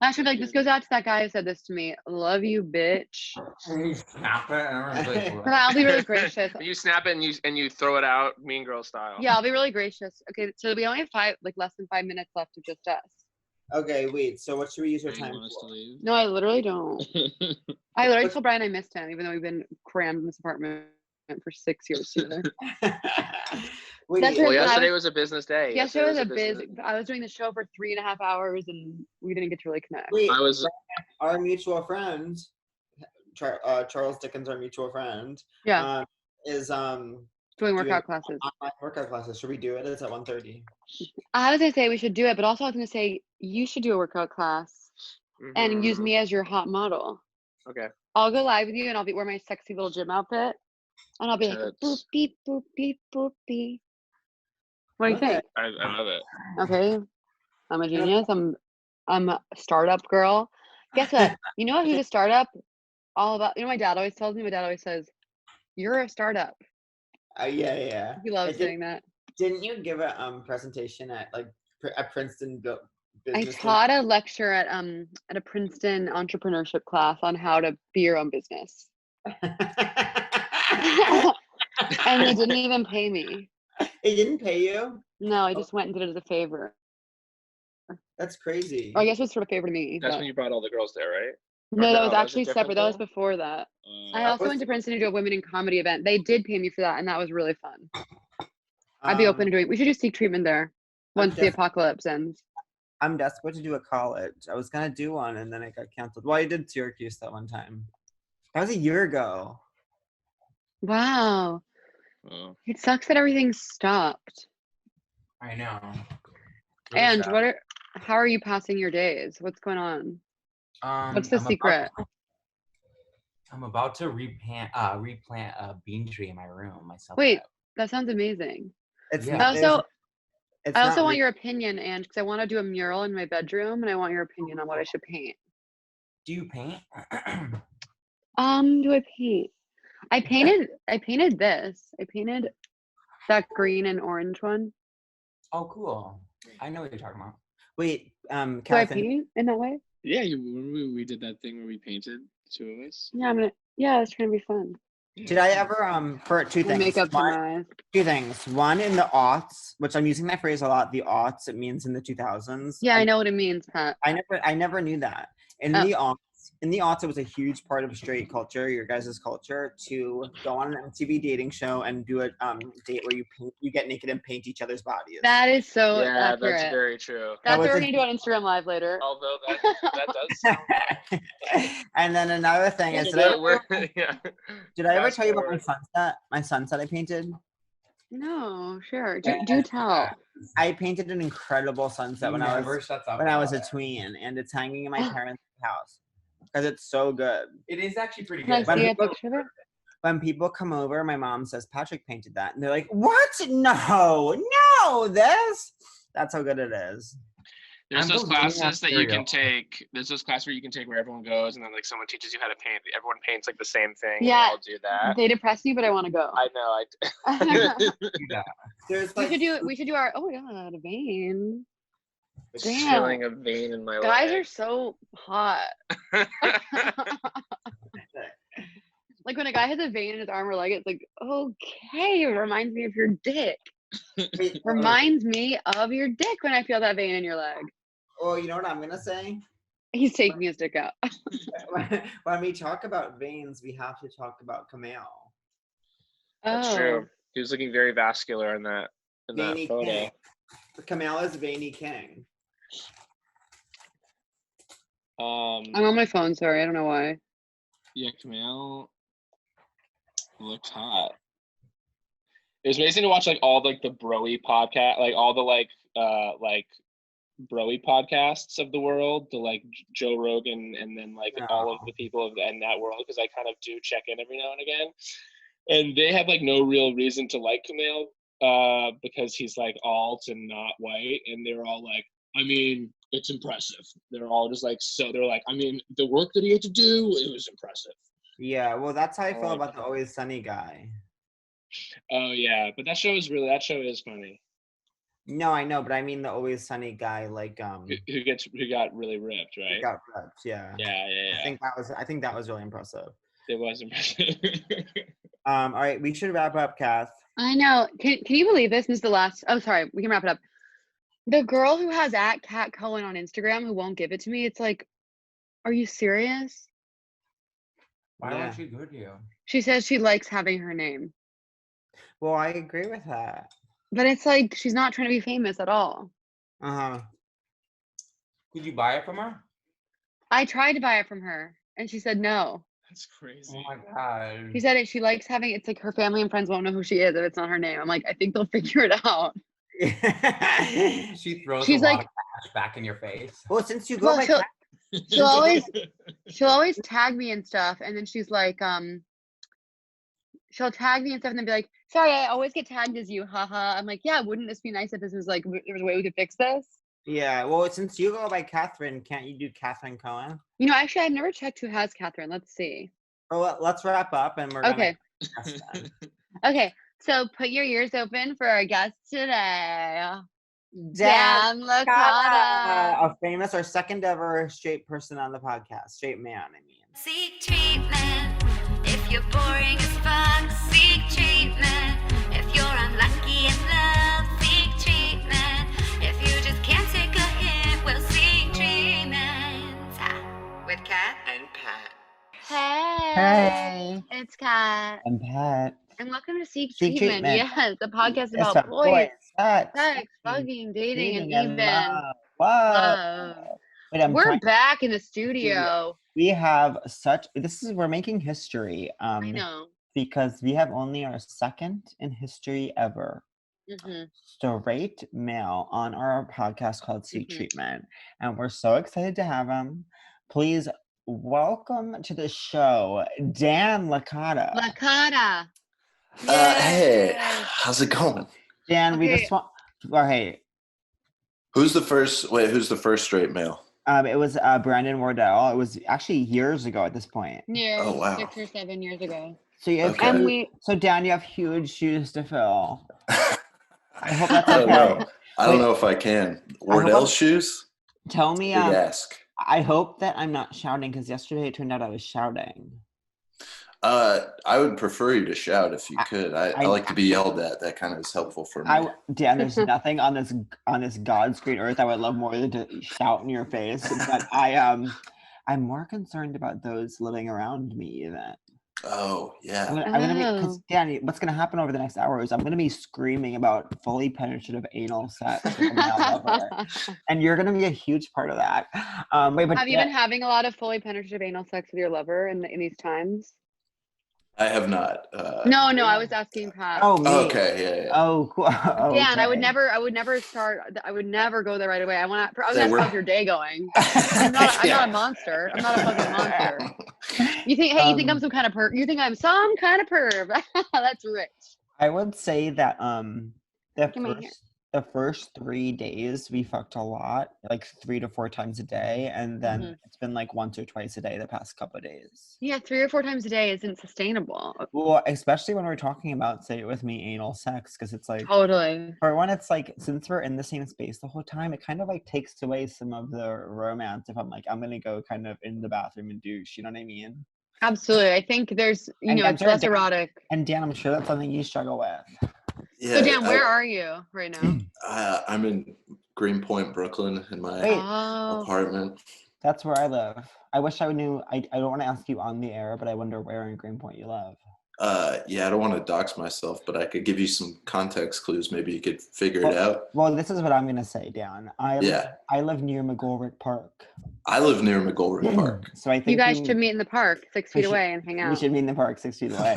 I should be like, this goes out to that guy who said this to me. Love you, bitch. And you snap it, and everyone's like, But I'll be really gracious. You snap it and you throw it out, Mean Girl style. Yeah, I'll be really gracious. Okay, so we only have less than 5 minutes left of just us. Okay, wait. So what should we use our Do you time want us to for? leave? No, I literally don't. I literally told Brian I missed him, even though we've been crammed in this apartment for 6 years together. Wait, That's Well, when I yesterday was was a business day. Yesterday was a business. I was doing the show for 3.5 hours, and we didn't get to really connect. wait, I was. our mutual friend, Charles Dickens, our mutual friend, Yeah, is doing workout classes. online workout classes. Should we do it? It's at 1:30. I was gonna say we should do it, but also I was gonna say you should do a workout class and use me as your hot model. Okay. I'll go live with you, and I'll wear my sexy little gym outfit, and I'll be like boop beep boop beep boop beep. What do you think? I love it. Okay, I'm a genius. I'm a startup girl. Guess what? You know who's a startup? All about. You know, my dad always tells me. My dad always says, "You're a startup." Yeah. He loves saying that. Didn't you give a presentation at like a Princeton I business? taught a lecture at a Princeton entrepreneurship class on how to be your own business. And they didn't even pay me. It didn't pay you? No, I just went and did it as a favor. That's crazy. Or I guess it was sort of a favor to me. That's but- when you brought all the girls there, right? No, that was that was a actually different separate. That was thing? before that. I also went to Princeton to do a women in comedy event. They did pay me for that, and that was really fun. I'd be open to doing. We should do seek treatment there once the apocalypse ends. I'm desperate to do a college. I was gonna do one, and then it got canceled. Well, I did Syracuse that one time. That was a year ago. Wow. Oh. It sucks that everything stopped. I know. And how are you passing your days? What's going on? What's the secret? I'm about to replant a bean tree in my room myself. Wait, that sounds amazing. It's Yeah. not, I also want your opinion, and because I want to do a mural in my bedroom, and I want your opinion on what I should paint. Do you paint? Do I paint? I painted this. I painted that green and orange one. Oh, cool. I know what you're talking about. Wait, Do I Catherine, paint in that way? Yeah, remember we did that thing where we painted two of us. Yeah, it's trying to be fun. did I ever for two things? Makeup One, to my eyes. two things. One, in the aughts, which I'm using that phrase a lot. The aughts, it means in the 2000s. Yeah, I know what it means, Pat. I never knew that. In Oh. the aughts, in the aughts, it was a huge part of straight culture, your guys' culture, to go on an MTV dating show and do a date where you get naked and paint each other's bodies. That is so Yeah, accurate. that's very true. That's what was we're a- gonna do on Instagram Live later. Although that does sound. And then another thing is, did I ever Fast tell you about my forward. sunset? My sunset I painted? No, sure. Do tell. I painted an incredible sunset when I was shuts up when I was a about it. tween, and it's hanging in my parents' house because it's so good. It is actually pretty Can I good. see a people- picture of it? When people come over, my mom says Patrick painted that, and they're like, "What? No, this." That's how good it is. There's I'm those believing that classes that you can cereal. take. There's those classes where you can take where everyone goes, and then like someone teaches you how to paint. Everyone paints like the same thing. Yeah. And they all do that. They depress me, but I want to go. I know. Do that. There's we like should do our. Oh my god, a vein. It's Damn. chilling a vein in my Guys are leg. so hot. Like when a guy has a vein in his arm or leg, it's like, okay, it reminds me of your dick. Reminds me of your dick when I feel that vein in your leg. Oh, you know what I'm gonna say? He's taking his dick out. When we talk about veins, we have to talk about Kamel. That's true. He was looking very vascular in that Veiny photo. King. Kamel is Veiny King. I'm on my phone, sorry, I don't know why. Yeah, Kamel looks hot. It was amazing to watch like all like the broy podcast, like all the like broy podcasts of the world, the like Joe Rogan, and then like all of the people in that world, because I kind of do check in every now and again, and they have like no real reason to like Kamel because he's like alt and not white, and they're all like, I mean, it's impressive. They're all just like, so they're like, I mean, the work that he had to do, it was impressive. Yeah, well, that's how I feel like about the Always Sunny guy. Oh yeah, but that show is funny. No, I know, but I mean the Always Sunny guy, like Who got really ripped, right? got ripped, yeah. Yeah. I think that was really impressive. It was impressive. All right, we should wrap up, Kath. I know. Can you believe this? This is the last. Oh, sorry. We can wrap it up. The girl who has @Cat Cohen on Instagram who won't give it to me. It's like, are you serious? Why Yeah. won't you go to you? She says she likes having her name, Well, I agree with that. but it's like she's not trying to be famous at all. Uh-huh. Could you buy it from her? I tried to buy it from her, and she said no. That's crazy. Oh my god. She said she likes having. It's like her family and friends won't know who she is if it's not her name. I'm like, I think they'll figure it out. She throws She's a lot like- of cash back in your face. Well, since you go Well, by she'll- Kath, She'll always tag me and stuff, and then she's like, she'll tag me and stuff, and then be like, sorry, I always get tagged as you, haha. I'm like, yeah, wouldn't this be nice if this was like there was a way we could fix this? yeah, well, since you go by Catherine, can't you do Catherine Cohen? You know, actually, I've never checked who has Catherine. Let's see. Well, let's wrap up, and we're Okay. gonna guess then. Okay, so put your ears open for our guest today, Dan Dan Licata. a famous or second ever straight person on the podcast, straight man, I mean. Seek treatment if you're boring as fuck. Seek treatment if you're unlucky in love. Seek treatment if you just can't take a hint. Well, seek treatment with Kat and Pat. Hey, it's Kat, I'm Pat. and welcome to Seek Seek Treatment. Treatment. Yes, the podcast It's about a boys, sex, sex, fucking, dating, and even love. Whoa. love. Wait, I'm We're trying. back in the studio. We have we're making history. I know. Because we have only our second in history ever hmm straight male on our podcast called Seek Mhm. Treatment. And we're so excited to have him. Please welcome to the show, Dan Licata. Licata. Hey, Yay. how's it going? Dan, we Okay. just want. Oh, hey. Who's the first straight male? It was Brandon Wardell. It was actually years ago at this point. Yeah, Oh, wow. 6 or 7 years ago. So you have Okay. And so Dan, you have huge shoes to fill. I hope that's I don't okay. know. I don't know if I can. Wardell's shoes? Tell me, Big ask. I hope that I'm not shouting because yesterday it turned out I was shouting. I would prefer you to shout if you could. I like to be yelled at. That kind of is helpful for me. Dan, there's nothing on this God's green earth I would love more than to shout in your face. But I I'm more concerned about those living around me even. Oh yeah. I'm gonna be, because Danny, what's gonna happen over the next hour is I'm gonna be screaming about fully penetrative anal sex with a male lover, and you're gonna be a huge part of that. Wait, but have you been having a lot of fully penetrative anal sex with your lover in these times? I have not. No, I was asking Pat. Oh, me. Okay, yeah. Oh, cool. Oh, Dan, okay. I would never go there right away. I was gonna ask how's your day going. I'm not a monster. I'm not a fucking monster. You think you think I'm some kind of perv? You think I'm some kind of perv? That's rich. I would say that Come the first 3 days we fucked a lot, like 3 to 4 times a day, and then it's been like once or twice a day the past couple of days. Yeah, 3 or 4 times a day isn't sustainable. Well, especially when we're talking about, say it with me, anal sex, because it's like Totally. for one, it's like since we're in the same space the whole time, it kind of like takes away some of the romance. If I'm like, I'm gonna go kind of in the bathroom and douche, you know what I mean? Absolutely. I think there's, it's less erotic. And Dan, I'm sure that's something you struggle with. Yeah, so Dan, where are you right now? I'm in Greenpoint, Brooklyn, in my apartment. That's where I live. I wish I knew. I don't want to ask you on the air, but I wonder where in Greenpoint you live. Yeah, I don't want to dox myself, but I could give you some context clues. Maybe you could figure it out. Well, this is what I'm gonna say, Dan. I live near McGolrick Park. I live near McGolrick Park. So I think you guys should meet in the park 6 feet away and hang out. We should meet in the park 6 feet away.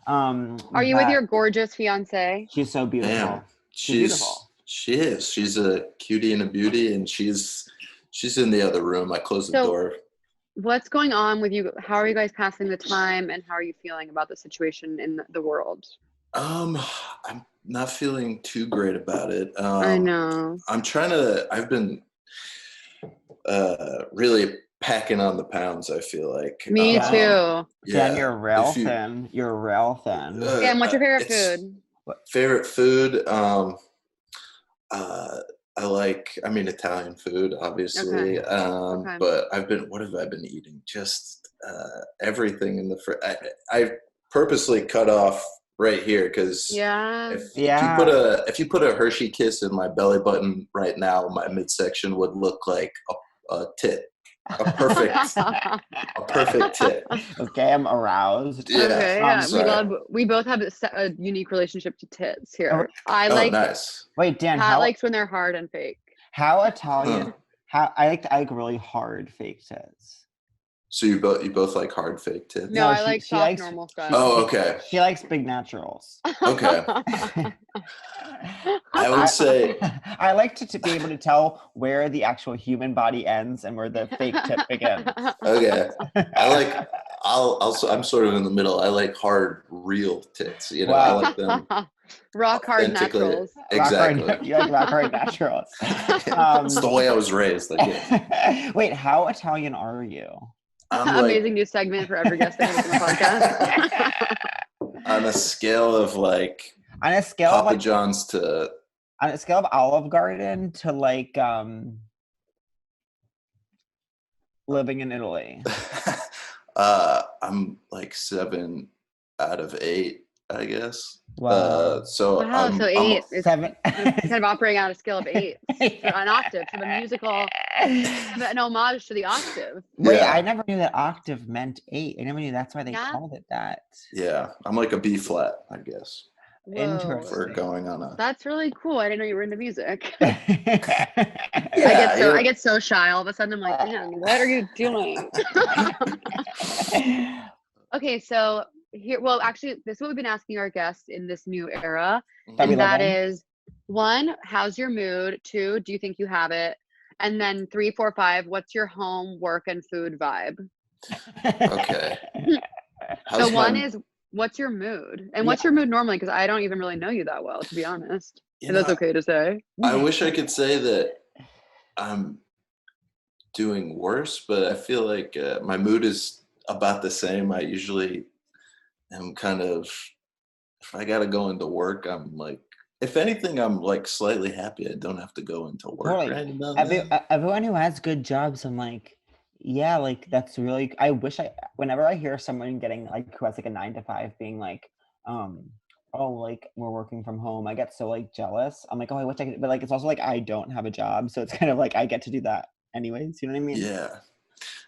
Are you with your gorgeous fiance? She's so beautiful. Damn. She's beautiful. She is. She's a cutie and a beauty, and she's in the other room. I closed the door. What's going on with you? How are you guys passing the time, and how are you feeling about the situation in the world? I'm not feeling too great about it. I know. I've been really packing on the pounds, I feel like. Me too. Yeah, you're real thin. You're real thin. Dan, what's your favorite food? Favorite food? I like, Italian food, obviously. Okay. But what have I been eating? Just everything in the fridge. I purposely cut off right here because if you put a Hershey Kiss in my belly button right now, my midsection would look like a tit. A perfect tit. Okay, I'm aroused. Yeah. Okay, yeah. We both have a unique relationship to tits here. Nice. Wait, Dan, Pat likes when they're hard and fake. How Italian? I like really hard fake tits. So you both like hard fake tits? No, I like soft normal stuff. Oh, okay. She likes big naturals. Okay. I would say I like to be able to tell where the actual human body ends and where the fake tip begins. Okay. I'm sort of in the middle. I like hard, real tits. Wow. I like them. Rock hard naturals. Exactly. You like rock hard naturals. It's the way I was raised, I guess. Wait, how Italian are you? Amazing new segment for every guest that comes on the podcast. On a scale of Papa John's to on a scale of Olive Garden to living in Italy. I'm like 7 out of 8, I guess. Wow. So 8 is 7. kind of operating on a scale of 8. An octave. So the musical, an homage to the octave. Wait, I never knew that octave meant 8. I never knew that's why they called it that. Yeah, I'm like a B flat, I guess. Whoa. Interesting. We're going on a. That's really cool. I didn't know you were into music. I get so shy all of a sudden. I'm like, man, what are you doing? Okay, so here, well, actually, this is what we've been asking our guests in this new era, and that is 1, how's your mood? 2, do you think you have it? And then 3, 4, 5, what's your home, work, and food vibe? Okay. So 1 is, what's your mood? And what's your mood normally? Because I don't even really know you that well, to be honest. If that's okay to say. I wish I could say that I'm doing worse, but I feel like my mood is about the same. I usually am kind of, if I got to go into work, I'm like, if anything, I'm like slightly happy I don't have to go into work. Everyone who has good jobs, I'm like, yeah, like that's really, whenever I hear someone getting like, who has like a 9 to 5 being like, like we're working from home, I get so like jealous. I'm like, I wish I could, but like, it's also like, I don't have a job. So it's kind of like, I get to do that anyways. You know what I mean? Yeah.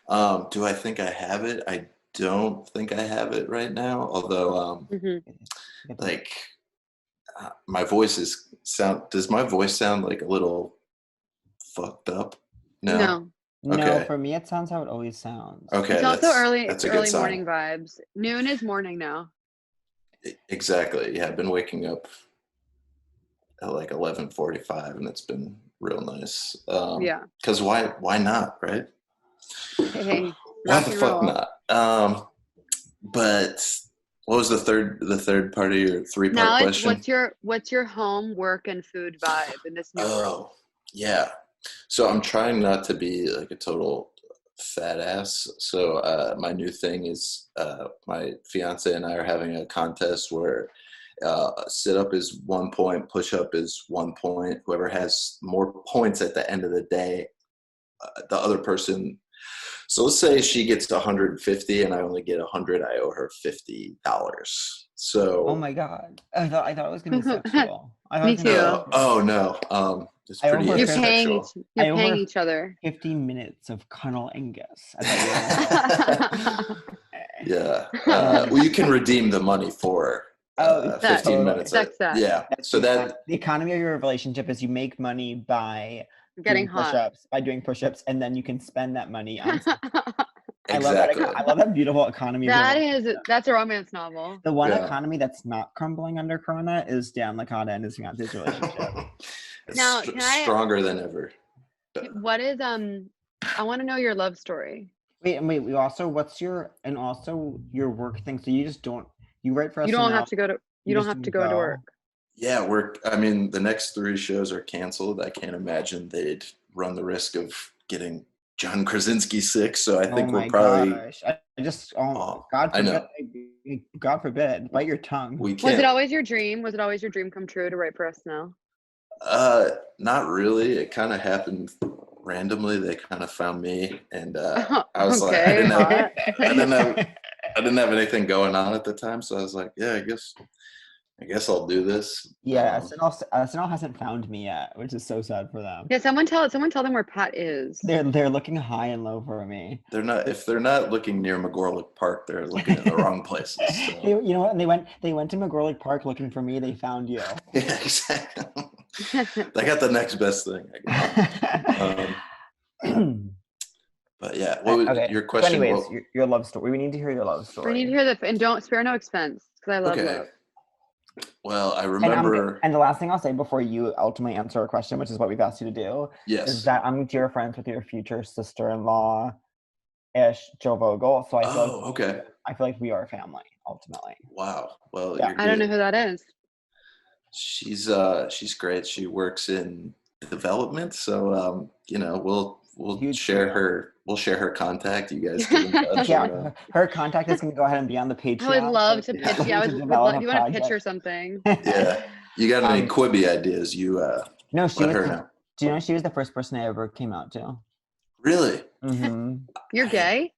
Do I think I have it? I don't think I have it right now. Although, like, my voice does my voice sound like a little fucked up? No. No. Okay. No, for me it sounds how it always sounds. Okay. It's also early. That's It's a good early sign. morning vibes. Noon is morning now. Exactly. Yeah, I've been waking up at like 11:45, and it's been real nice. Yeah. Because why not, right? Hey, Why rock the and fuck roll. not? But what was the third part of your three-part Now it's question? what's your home, work, and food vibe in this new world? Yeah. So I'm trying not to be like a total fat ass. So my new thing is my fiance and I are having a contest where sit up is 1 point, push up is 1 point. Whoever has more points at the end of the day, the other person. So let's say she gets 150 and I only get 100. I owe her $50. So. Oh my god! I thought it was gonna be sexual. Me too. Oh no. It's pretty You're paying sexual. you're paying each other. 50 minutes of cunnilingus. Yeah. Well, you can redeem the money for 15 minutes. Sex. Yeah. So that the economy of your relationship is you make money by getting doing push-ups, by doing push-ups, and then you can spend that money on. Exactly. I love that beautiful economy. That's a romance novel. The one economy that's not crumbling under Corona is Dan Licata and his fiance's relationship. It's now, stronger than ever. What is I want to know your love story. Wait. We also your work thing. So you just don't write for us. You don't have to go to work. Yeah, I mean, the next 3 shows are canceled. I can't imagine they'd run the risk of getting John Krasinski sick. So I think we're probably. Gosh. God forbid, bite your tongue. Was it always your dream? Was it always your dream come true to write for us now? Not really. It kind of happened randomly. They kind of found me, and I was like, I didn't have anything going on at the time, so I was like, yeah, I guess I'll do this. Yeah, SNL hasn't found me yet, which is so sad for them. Yeah, someone tell them where Pat is. They're looking high and low for me. They're not. If they're not looking near McGorlick Park, they're looking in the wrong places. So. You know what? And they went to McGorlick Park looking for me. They found you. Yeah, exactly. They got the next best thing, I guess. But yeah, what was your question? So anyways, your love story. We need to hear your love story. We need to hear and don't spare no expense because I love love. Well, I remember. And the last thing I'll say before you ultimately answer a question, which is what we've asked you to do, is that I'm dear friends with your future sister-in-law, Joe Vogel. So I feel like we are family ultimately. Wow. Well, yeah. I don't know who that is. She's great. She works in development, so we'll share her. We'll share her contact. You guys get in touch. Yeah, her contact is going to go ahead and be on the Patreon. I would love to pitch. Yeah, you want to pitch or something? Yeah. You got any Quibi ideas? No, she let her know. Do you know she was the first person I ever came out to? Really? Mm-hmm. You're gay?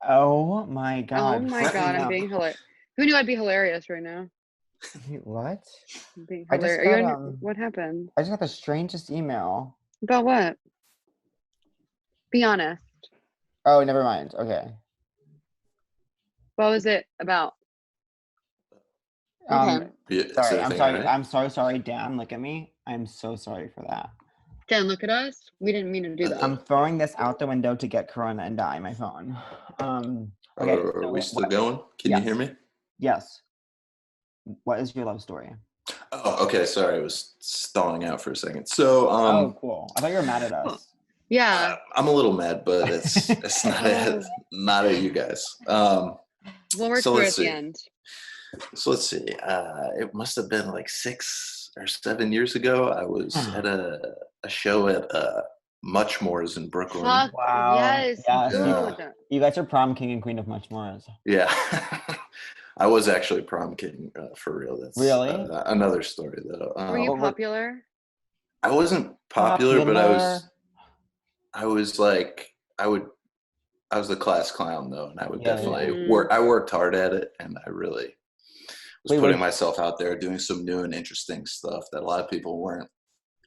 Oh my god! Oh my god! I'm being hilarious. Who knew I'd be hilarious right now? What? Being hilarious. What happened? I just got the strangest email. About what? Be honest. Oh, never mind. Okay. What was it about? Sorry. I'm sorry, Dan. Look at me. I'm so sorry for that. Dan, look at us. We didn't mean to do that. I'm throwing this out the window to get Corona and die my phone. Okay. Are we still going? Can you hear me? Yes. What is your love story? Oh, okay. Sorry, I was stalling out for a second. So, oh, cool. I thought you were mad at us. Yeah. I'm a little mad, but it's not at you guys. We'll work through it at the end. So let's see. It must have been like 6 or 7 years ago. I was at a show at Muchmore's in Brooklyn. Wow. Yes. You guys are prom king and queen of Muchmore's. Yeah. I was actually prom king for real. That's really another story though. Were you popular? I wasn't popular, but I was the class clown though, and I would definitely work. I worked hard at it, and I really was putting myself out there, doing some new and interesting stuff that a lot of people weren't.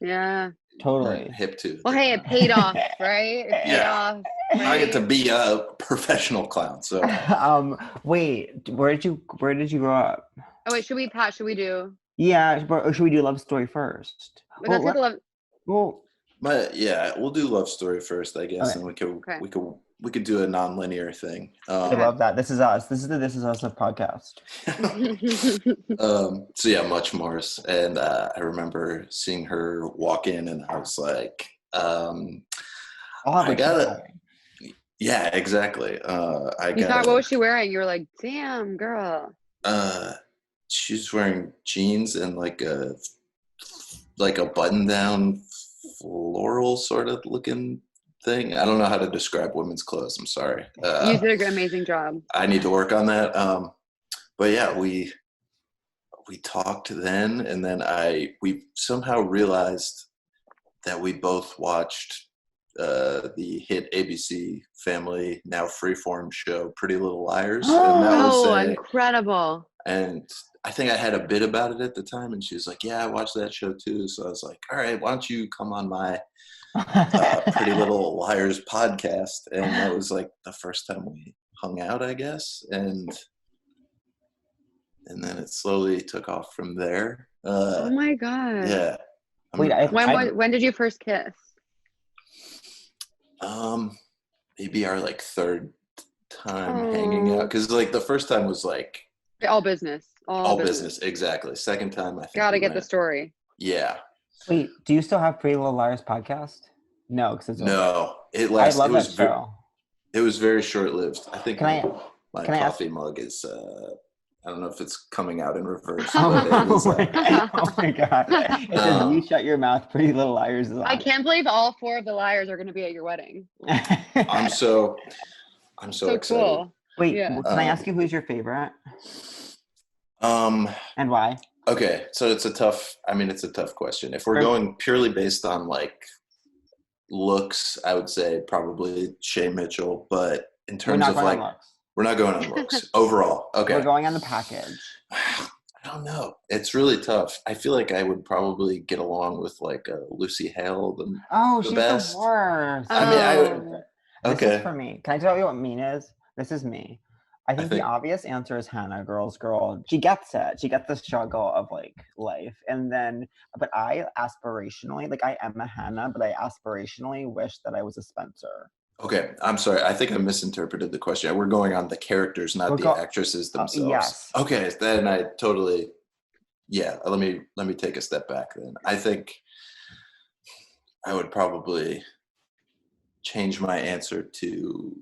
Yeah. Totally hip to. Well, hey, it paid off, right? It paid off. Right? I get to be a professional clown. So, wait, where did you grow up? Oh wait, should we do? Yeah, or should we do love story first? Let's get the love. Well, but yeah, we'll do love story first, I guess, and we could do a non-linear thing. I love that. This is us. This is the This Is Us podcast. So yeah, Much Mars, and I remember seeing her walk in, and I was like, I gotta. Yeah, exactly. You thought, what was she wearing? You were like, damn, girl. She's wearing jeans and like a button-down floral sort of looking thing. I don't know how to describe women's clothes. I'm sorry. You did an amazing job. I need to work on that. But yeah, we talked then, and then we somehow realized that we both watched the hit ABC Family, now Freeform show, Pretty Little Liars. And that was incredible. And I think I had a bit about it at the time, and she was like, yeah, I watched that show too. So I was like, all right, why don't you come on my Pretty Little Liars podcast? And that was like the first time we hung out, I guess. And then it slowly took off from there. Oh my God. Yeah. When did you first kiss? Maybe our like third time hanging out, because like the first time was like all business. All business, exactly. Second time, I think. Gotta get the story. Yeah. Wait, do you still have Pretty Little Liars podcast? No, because it's no. It was very short-lived. I think my coffee mug is. I don't know if it's coming out in reverse. Oh my God! It says, "You shut your mouth, Pretty Little Liars." I can't believe all 4 of the liars are going to be at your wedding. I'm so excited. Cool. Wait, can I ask you who's your favorite? And why? Okay, so it's a tough question. If we're going purely based on like looks, I would say probably Shay Mitchell. But in terms of like, we're not going on looks overall. Okay, we're going on the package. I don't know. It's really tough. I feel like I would probably get along with like Lucy Hale. She's best. The worst. Okay. This is for me. Can I tell you what mean is? This is me. I think the obvious answer is Hannah, girls girl. She gets it. She gets the struggle of like life. And then, but I aspirationally, like I am a Hannah, but I aspirationally wish that I was a Spencer. Okay, I'm sorry. I think I misinterpreted the question. We're going on the characters, not the actresses themselves. Yes. Okay, then I totally. Yeah, let me take a step back. Then I think I would probably change my answer to.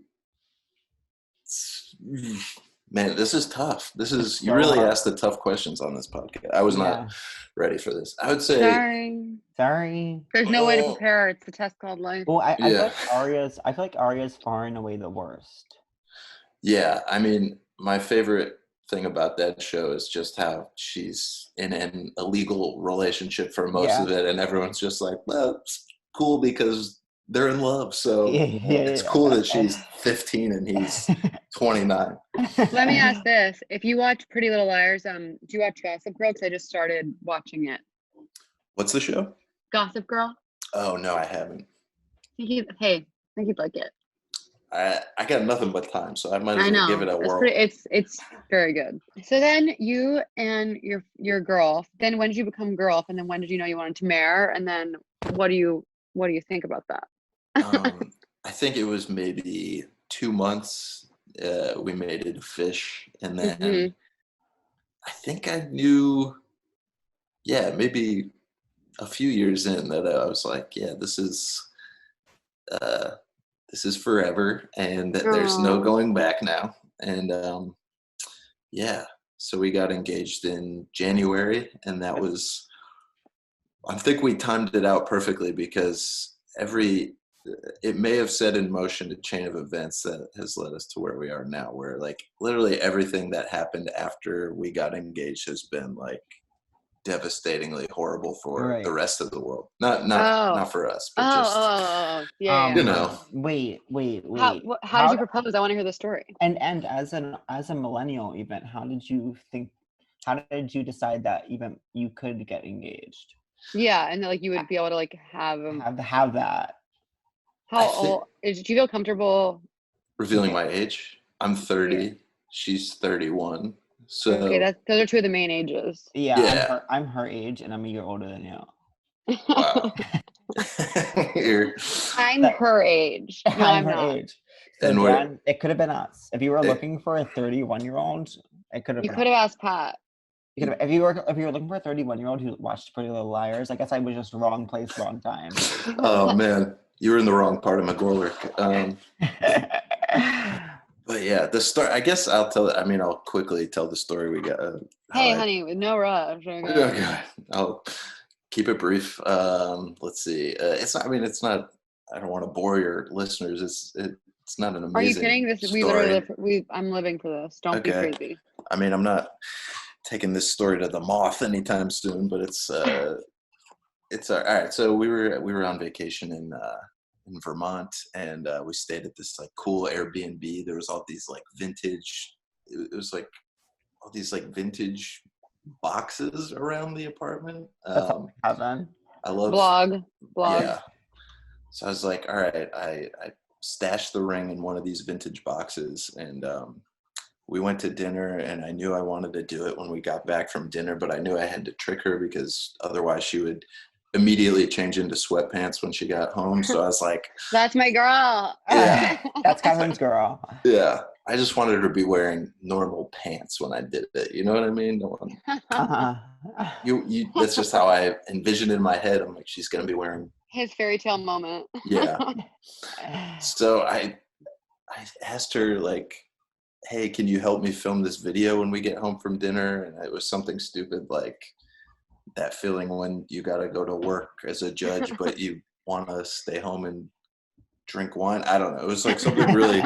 Man, this is tough. You really asked the tough questions on this podcast. I was not ready for this. I would say sorry. There's no way to prepare. It's the test called life. Well, I feel like Aria's far and away the worst. Yeah, I mean, my favorite thing about that show is just how she's in an illegal relationship for most of it, and everyone's just like, well, it's cool because they're in love. So it's cool that she's 15 and he's 29. Let me ask this. If you watch Pretty Little Liars, do you watch Gossip Girl? Because I just started watching it. What's the show? Gossip Girl. Oh, no, I haven't. I think you'd like it. I got nothing but time, so I might as well give it a whirl. It's very good. So then you and your girl, then when did you become girl? And then when did you know you wanted to marry? And then what do you think about that? I think it was maybe 2 months. We made it a fish, and then I think I knew. Yeah, maybe a few years in that I was like, yeah, this is forever, and there's no going back now. And so we got engaged in January, and that was. I think we timed it out perfectly because it may have set in motion a chain of events that has led us to where we are now, where like literally everything that happened after we got engaged has been like devastatingly horrible for the rest of the world. Not for us, but you know. Wait. How did you propose? I want to hear the story. And as a millennial, even how did you decide that even you could get engaged? Yeah, and like you would be able to like have that. How old? Do you feel comfortable revealing my age? I'm 30. Yeah. She's 31. So okay, those are two of the main ages. Yeah. I'm her age, and I'm a year older than you. Wow. I'm her age. No, I'm her not. age. So Dan, it could have been us. If you were looking for a 31-year-old, it could have. You could have asked Pat. If you were looking for a 31-year-old who watched Pretty Little Liars, I guess I was just wrong place, wrong time. Oh man, you were in the wrong part of McGorlick. But yeah, the story. I guess I'll quickly tell the story we got. Hey, honey, with no rush. Okay. I'll keep it brief. Let's see. It's not. I mean, it's not. I don't want to bore your listeners. It's not an amazing. Are you kidding? This story. We literally I'm living for this. Don't be crazy. I mean, I'm not taking this story to the moth anytime soon, but it's all right. So we were on vacation in Vermont, and we stayed at this like cool Airbnb. There was all these like vintage. It was like all these like vintage boxes around the apartment. I love blog. Yeah. So I was like, all right, I stashed the ring in one of these vintage boxes, and we went to dinner, and I knew I wanted to do it when we got back from dinner, but I knew I had to trick her because otherwise she would immediately change into sweatpants when she got home. So I was like, that's my girl. Yeah. That's Kevin's girl. Yeah. I just wanted her to be wearing normal pants when I did it. You know what I mean? No one, that's just how I envisioned in my head. I'm like, she's going to be wearing his fairy tale moment. Yeah. So I asked her like, hey, can you help me film this video when we get home from dinner? And it was something stupid like that feeling when you got to go to work as a judge, but you want to stay home and drink wine. I don't know. It was like something really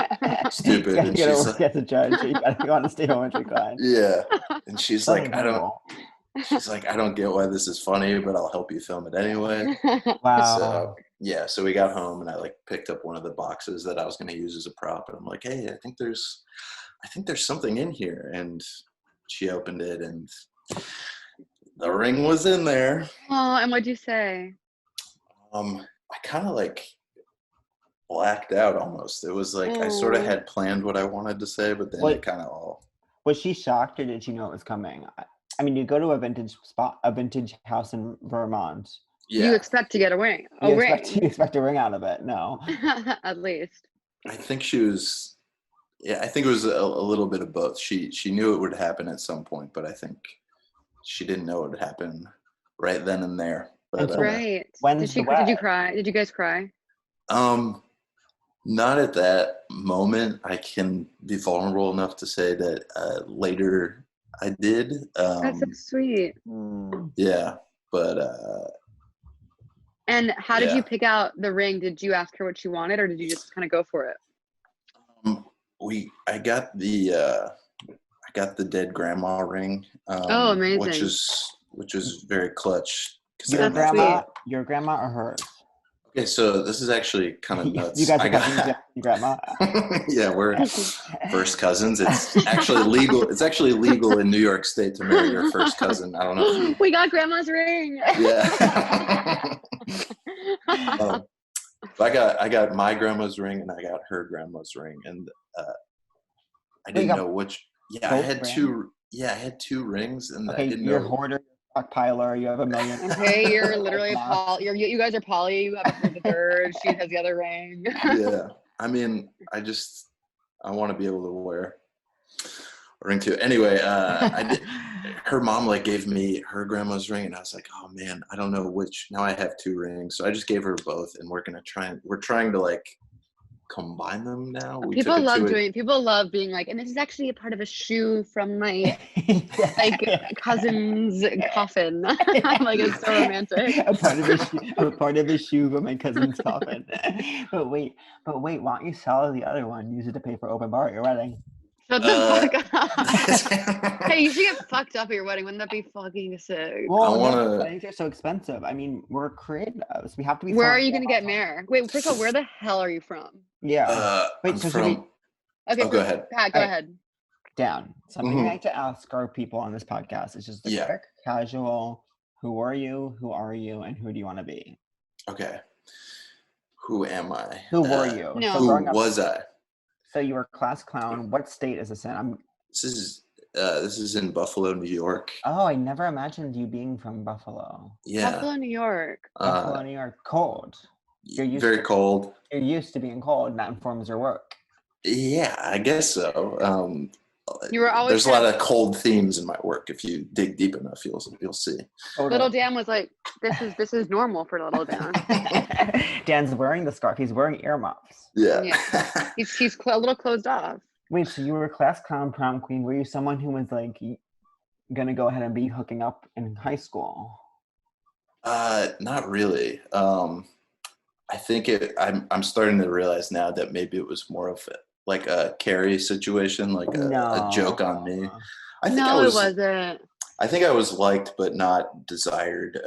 stupid. And she's like, as a judge, you want to stay home and drink wine. Yeah. And she's like, I don't get why this is funny, but I'll help you film it anyway. Wow. So yeah, so we got home and I like picked up one of the boxes that I was going to use as a prop, and I'm like, hey, I think there's something in here. And she opened it, and the ring was in there. Oh, and what'd you say? I kind of like blacked out almost. It was like I sort of had planned what I wanted to say, but then it kind of all. Was she shocked, or did she know it was coming? I mean, you go to a vintage house in Vermont. Yeah. You expect to get a ring. You expect a ring out of it. No. At least. I think she was. Yeah, I think it was a little bit of both. She knew it would happen at some point, but I think she didn't know it would happen right then and there. But, right. Did you cry? Did you guys cry? Not at that moment. I can be vulnerable enough to say that later I did. That's so sweet. Yeah, but. And how did you pick out the ring? Did you ask her what she wanted, or did you just kind of go for it? I got the dead grandma ring. Amazing. Which is very clutch. Your grandma or hers? Okay, so this is actually kind of nuts. You guys are cousins, grandma? Yeah, we're first cousins. It's actually legal. It's actually legal in New York State to marry your first cousin. I don't know. We got grandma's ring. Yeah. I got my grandma's ring and I got her grandma's ring, and I didn't know which. Yeah, I had two. Yeah, I had two rings, and I didn't know. You're hoarder, stockpiler. You have a million. Okay, you're literally you guys are poly. You have the third. She has the other ring. Yeah, I mean, I want to be able to wear a ring too. Anyway, I did. Her mom like gave me her grandma's ring, and I was like, oh man, I don't know which. Now I have two rings, so I just gave her both, and we're trying to like combine them now. People love being like, and this is actually a part of a shoe from my cousin's coffin. I'm like, it's so romantic. a part of a shoe from my cousin's coffin. But wait, why don't you sell the other one? Use it to pay for open bar at your wedding. Shut the fuck up. Hey, you should get fucked up at your wedding. Wouldn't that be fucking sick? Well, weddings are so expensive. I mean, we're creatives. We have to be. Where are you going to get married? Wait, first of all, where the hell are you from? Yeah. Wait, Okay, go ahead. Pat, go ahead. Something I like to ask our people on this podcast is just a quick, casual, Who are you? Who are you? And who do you want to be? Okay. Who am I? Who were you? No. So Who growing up, was I? So you were class clown. What state is this in? This is in Buffalo, New York. Oh, I never imagined you being from Buffalo. Yeah. Buffalo, New York. Buffalo, New York. Cold. Very cold. You're used to being cold, and that informs your work. Yeah, I guess so. You were always there's a lot of cold themes in my work. If you dig deep enough, you'll see. Little Dan was like, this is normal for little Dan. Dan's wearing the scarf. He's wearing earmuffs. Yeah. He's a little closed off. Wait, so you were class clown, prom queen. Were you someone who was like gonna go ahead and be hooking up in high school? Not really. I think I'm starting to realize now that maybe it was more of like a Carrie situation, like a joke on me. It wasn't. I think I was liked but not desired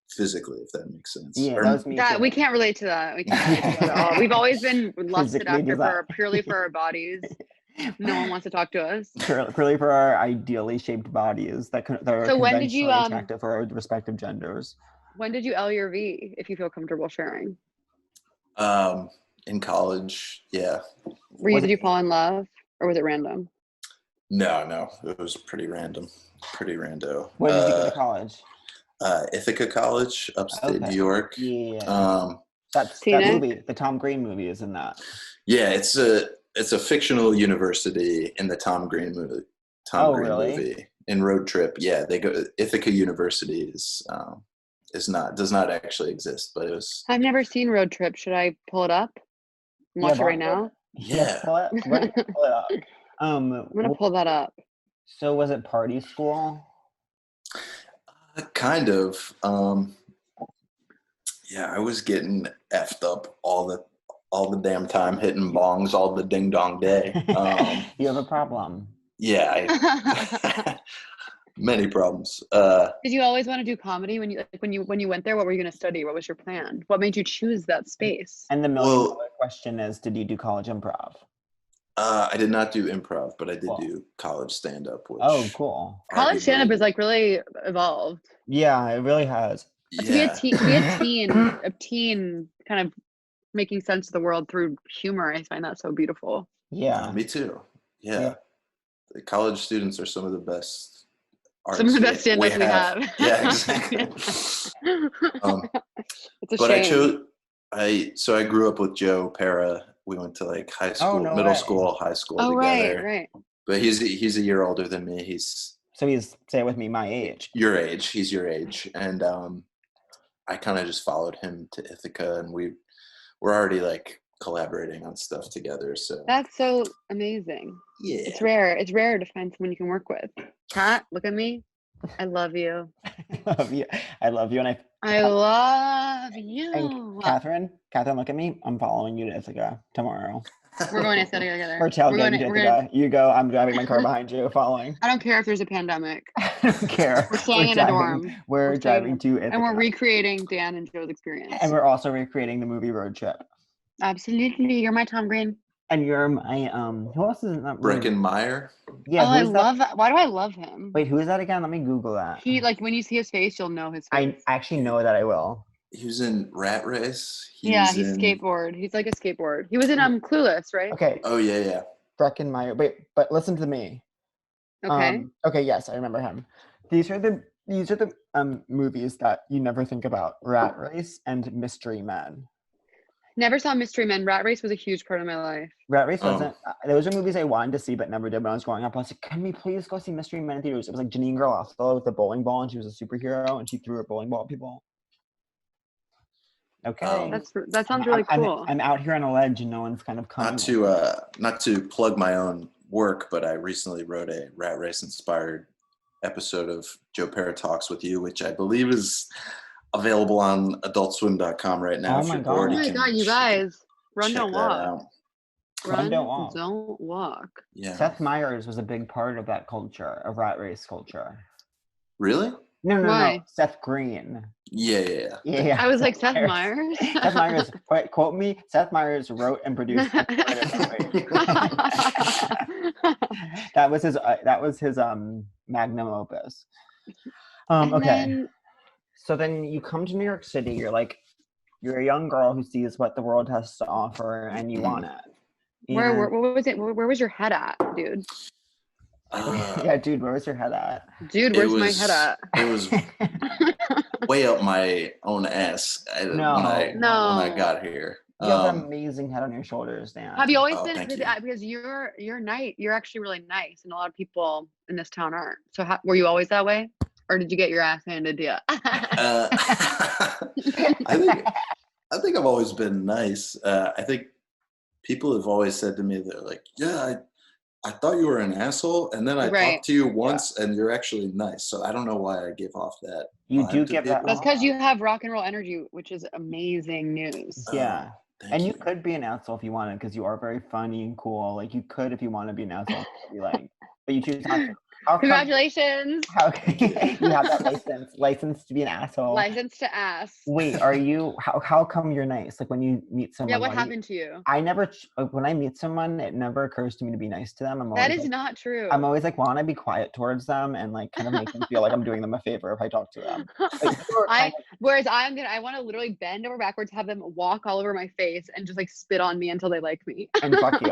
physically, if that makes sense. Yeah, that was me too. We can't relate to that. We can't relate to that at all. We've always been lusted after purely for our bodies. No one wants to talk to us. Purely for our ideally shaped bodies that are so when did you attractive for our respective genders. When did you L your V, if you feel comfortable sharing? In college, yeah. Did you fall in love, or was it random? No, it was pretty random, pretty rando. Where did you go to college? Ithaca College, upstate New York. Yeah. That movie, the Tom Green movie, is in that. Yeah, it's a fictional university in the Tom Green movie. Movie in Road Trip. Yeah, they go. Ithaca University does not actually exist, but it was. I've never seen Road Trip. Should I pull it up? Watch it right now. Yeah. Pull it up. I'm gonna pull that up. So was it party school? Kind of. Yeah, I was getting effed up all the damn time, hitting bongs all the ding dong day. You have a problem. Yeah. Many problems. Did you always want to do comedy when you went there? What were you going to study? What was your plan? What made you choose that space? And the $1,000,000 question is, did you do college improv? I did not do improv, but I did do college stand-up. Oh, cool. College stand-up is like really evolved. Yeah, it really has. Yeah. To be a teen kind of making sense of the world through humor, I find that so beautiful. Yeah, me too. Yeah. The college students are some of the best. Some of the best stand-ups we have. Yeah, exactly. It's a but shame. I grew up with Joe Pera. We went to like high school, middle school, high school together. Right. But he's a year older than me. He's say it with me, my age. Your age. He's your age. And I kind of just followed him to Ithaca, and we're already like collaborating on stuff together. So that's so amazing. Yeah. It's rare to find someone you can work with. Kat, look at me. I love you. I love you. And I love you. And Catherine, look at me. I'm following you to Ithaca tomorrow. We're going to Ithaca together. We're tailgating to Ithaca. You go. I'm driving my car behind you, following. I don't care if there's a pandemic. I don't care. We're staying in a dorm. We're driving to Ithaca. And we're recreating Dan and Joe's experience. And we're also recreating the movie Road Trip. Absolutely. You're my Tom Green. And you're my who else is in that movie? Breckenmeyer. Yeah. I love that. Why do I love him? Wait, who is that again? Let me Google that. He when you see his face, you'll know his face. I actually know that I will. He was in Rat Race. He's skateboard. He's like a skateboard. He was in Clueless, right? Okay. Oh yeah. Breckenmeyer. Wait, but listen to me. Okay. Okay. Yes, I remember him. These are the movies that you never think about: Rat Race and Mystery Men. Never saw Mystery Men. Rat Race was a huge part of my life. Rat Race wasn't. Those are movies I wanted to see but never did when I was growing up. I was like, can we please go see Mystery Men in theaters? It was like Janine Garofalo with the bowling ball, and she was a superhero, and she threw a bowling ball at people. Okay. That sounds really cool. I'm out here on a ledge, and no one's kind of coming. Not to plug my own work, but I recently wrote a Rat Race inspired episode of Joe Pera Talks with You, which I believe is available on adultswim.com right now. Oh my god, you guys. Run, don't walk. Run, don't walk. Yeah. Seth Meyers was a big part of that culture, of Rat Race culture. Really? No. Seth Green. Yeah. I was like, Seth Meyers? Seth Meyers, quote me, Seth Meyers wrote and produced That was his magnum opus. Okay. So then you come to New York City. You're a young girl who sees what the world has to offer, and you want it. Where was it? Where was your head at, dude? Yeah, dude, where was your head at? Dude, where's my head at? It was way up my own ass when I got here. You have an amazing head on your shoulders, Dan. Have you always been because you're nice? You're actually really nice, and a lot of people in this town aren't. So were you always that way, or did you get your ass handed to you? I think I've always been nice. I think people have always said to me, they're like, "Yeah, I thought you were an asshole, and then I talked to you once, and you're actually nice." So I don't know why I give off that. You do give that. That's because you have rock and roll energy, which is amazing news. Yeah. And you could be an asshole if you wanted, because you are very funny and cool. Like, you could, if you want to be an asshole, but you choose not to. Congratulations. How you have that license to be an asshole? License to ass. Wait, are you? How come you're nice? Like when you meet someone. Yeah, what happened to you? I never. When I meet someone, it never occurs to me to be nice to them. That is not true. I'm always like, want to be quiet towards them and like kind of make them feel like I'm doing them a favor if I talk to them. Whereas I want to literally bend over backwards, have them walk all over my face, and just like spit on me until they like me. And fuck you.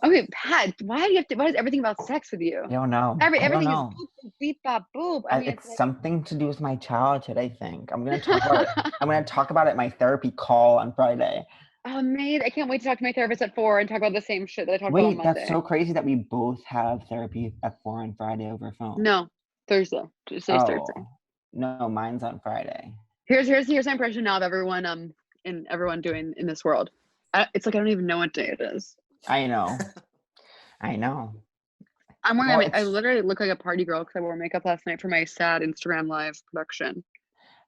Okay, Pat, why is everything about sex with you? I don't know. Everything is boop, boop, beep, bop, boop. I mean, it's something to do with my childhood, I think. I'm going to talk about it. I'm going to talk about it in my therapy call on Friday. Oh, mate, I can't wait to talk to my therapist at 4 and talk about the same shit that I talked about on Monday. That's so crazy that we both have therapy at 4 on Friday over phone. No, Thursday. Thursday. No, mine's on Friday. Here's my impression now of everyone doing in this world. It's like I don't even know what day it is. I know. I'm wearing. I literally look like a party girl because I wore makeup last night for my sad Instagram live production.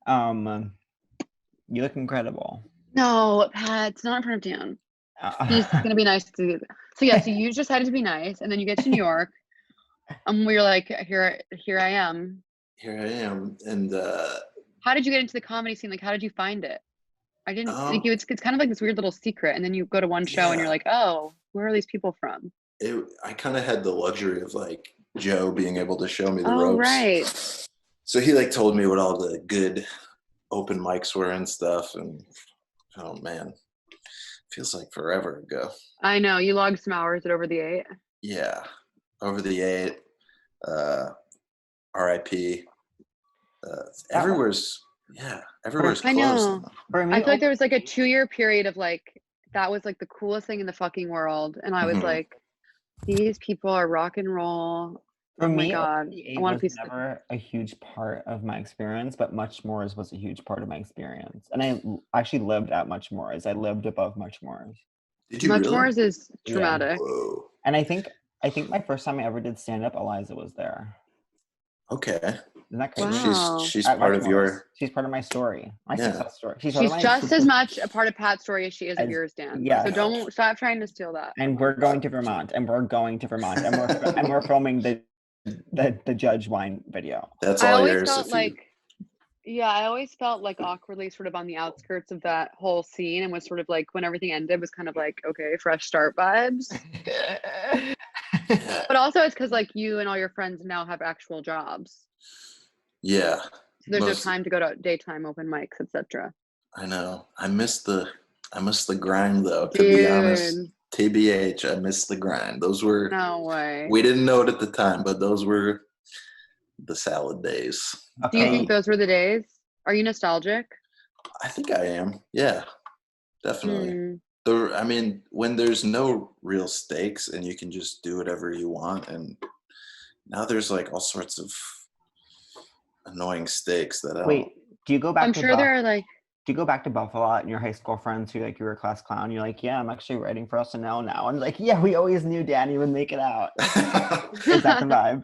You look incredible. No, Pat, it's not in front of Dan. He's gonna be nice to you. So you just decided to be nice, and then you get to New York, and we're like, here I am. Here I am, and how did you get into the comedy scene? Like, how did you find it? I didn't think you. It's kind of like this weird little secret, and then you go to one show, and you're like, oh, where are these people from? I kind of had the luxury of like Joe being able to show me the ropes. Oh, right. So he like told me what all the good open mics were and stuff, and oh man, feels like forever ago. I know, you logged some hours at Over the 8. Yeah, Over the 8. R.I.P. Everywhere's closed. I know. I feel like there was like a 2-year period of like that was like the coolest thing in the fucking world, and I was like, these people are rock and roll. For me, God, I want to be never a huge part of my experience, but Much More's was a huge part of my experience, and I actually lived at Much More's. I lived above Much More's. Did you? Much More's is traumatic. Yeah. And I think my first time I ever did stand up, Eliza was there. Okay. Isn't that crazy? Wow. She's part of your. She's part of my story, my success story. She's just as much a part of Pat's story as she is of yours, Dan. Yeah. So don't stop trying to steal that. And we're going to Vermont, and we're filming the Judge Wine video. That's all yours. I always felt like awkwardly sort of on the outskirts of that whole scene, and was sort of like when everything ended was kind of like, okay, fresh start vibes. But also it's because like you and all your friends now have actual jobs. Yeah. So there's no time to go to daytime open mics, etc. I know. I miss the grind though, to be honest. TBH, I miss the grind. Those were no way. We didn't know it at the time, but those were the salad days. Do you think those were the days? Are you nostalgic? I think I am. Yeah, definitely. I mean, when there's no real stakes and you can just do whatever you want, and now there's like all sorts of annoying stakes that I don't. Wait, do you go back? I'm sure there are like. Do you go back to Buffalo and your high school friends who like you were a class clown? You're like, yeah, I'm actually writing for SNL now. And like, yeah, we always knew Danny would make it out. Is that the vibe?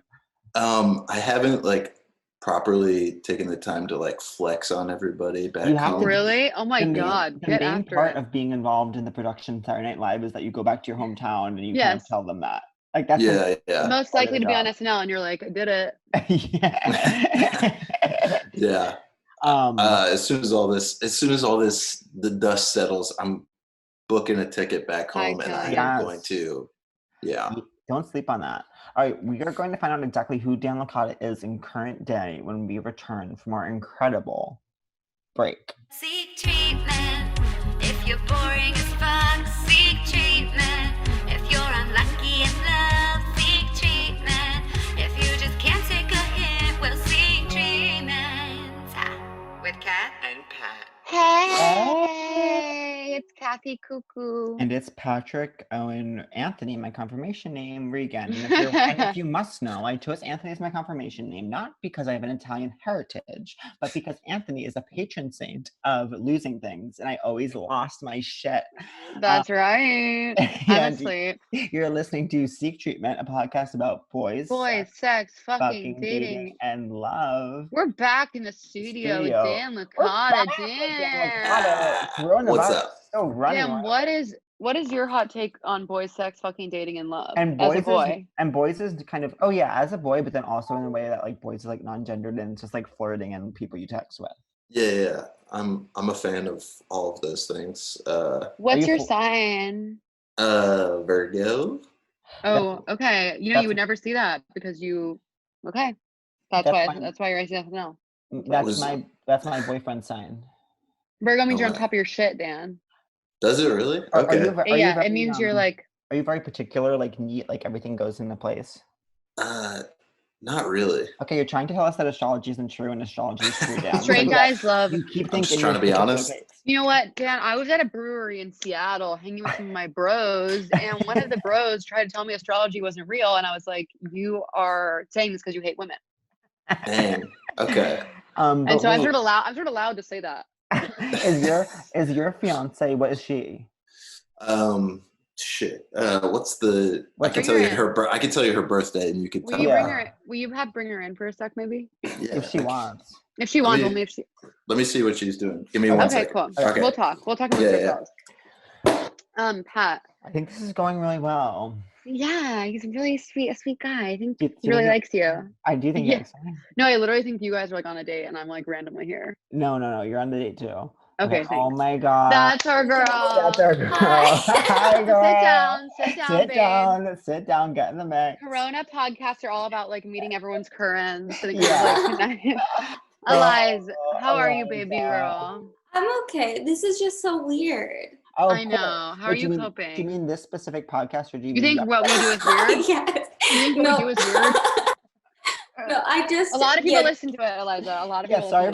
I haven't like properly taken the time to like flex on everybody back home. Really? Oh my God. The main part of being involved in the production of Saturday Night Live is that you go back to your hometown and you kind of tell them that. Like that's most likely to be on SNL, and you're like, I did it. Yeah. As soon as all this, the dust settles, I'm booking a ticket back home, and I am going to, Don't sleep on that. All right, we are going to find out exactly who Dan Licata is in current day when we return from our incredible break. Seek treatment if you're boring as fuck. Seek treatment if you're unlucky in love. Seek treatment if you just can't take a hint. Well, seek treatment with Kat and Pat. Hey, it's Kathy Cuckoo. And it's Patrick Owen Anthony, my confirmation name, Regan. And if you must know, I chose Anthony as my confirmation name, not because I have an Italian heritage, but because Anthony is a patron saint of losing things, and I always lost my shit. That's right. I'm asleep. You're listening to Seek Treatment, a podcast about boys, sex, fucking dating, and love. We're back in the studio. with Dan Licata. Dan. What's up? So running. Dan, what is your hot take on boys, sex, fucking dating, and love? And boys as a boy. Boys is kind of as a boy, but then also in a way that like boys is like non-gendered and it's just like flirting and people you text with. Yeah. I'm a fan of all of those things. What's your sign? Virgo. Oh, okay. You would never see that because you. Okay, that's why you're writing that now. That's my boyfriend's sign. Virgo means you're on top of your shit, Dan. Does it really? Okay. It means you're like. Are you very particular, like neat, like everything goes into place? Not really. Okay, you're trying to tell us that astrology isn't true and astrology is true, Dan. Straight guys love. You keep thinking. I'm just trying to be honest. You know what, Dan? I was at a brewery in Seattle hanging with some of my bros, and one of the bros tried to tell me astrology wasn't real, and I was like, "You are saying this because you hate women." Dang. Okay. And so I'm sort of allowed to say that. Is your fiance? What is she? Shit. I can tell you her birthday, and you could. Will you bring her in for a sec, maybe? Yeah. If she wants. If she wants, only if she. Let me see what she's doing. Give me 1 second. Cool. Okay, cool. We'll talk. We'll talk about ourselves. Pat. I think this is going really well. Yeah, he's really a sweet guy. I think he really likes you. I do think he likes me. No, I literally think you guys are like on a date, and I'm like randomly here. No, you're on the date too. Okay. Oh my God. That's our girl. Hi, girl. Sit down. Get in the mix. Corona podcasts are all about like meeting everyone's currents. So Eliza, how are you, baby girl? I'm okay. This is just so weird. Oh, I know. How are you coping? Do you mean this specific podcast, or do you think what we do is weird? Yes. You think what we do is weird? No, a lot of people listen to it, Eliza. A lot of people. Sorry,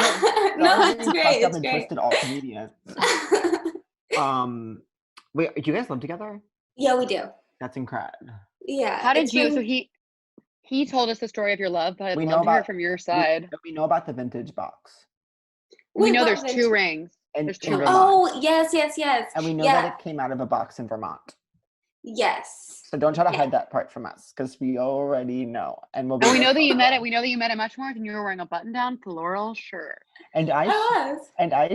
no, it's great. It's great. Twisted all comedians. Wait, do you guys live together? Yeah, we do. That's incredible. Yeah. How did you? So he told us the story of your love, but I'd love to hear from your side. We know about the vintage box. We know there's 2 rings. There's 2 rings. Oh, yes. And we know that it came out of a box in Vermont. Yes. So don't try to hide that part from us, because we already know. And we know that you met it. We know that you met it much more than you were wearing a button-down floral shirt. And I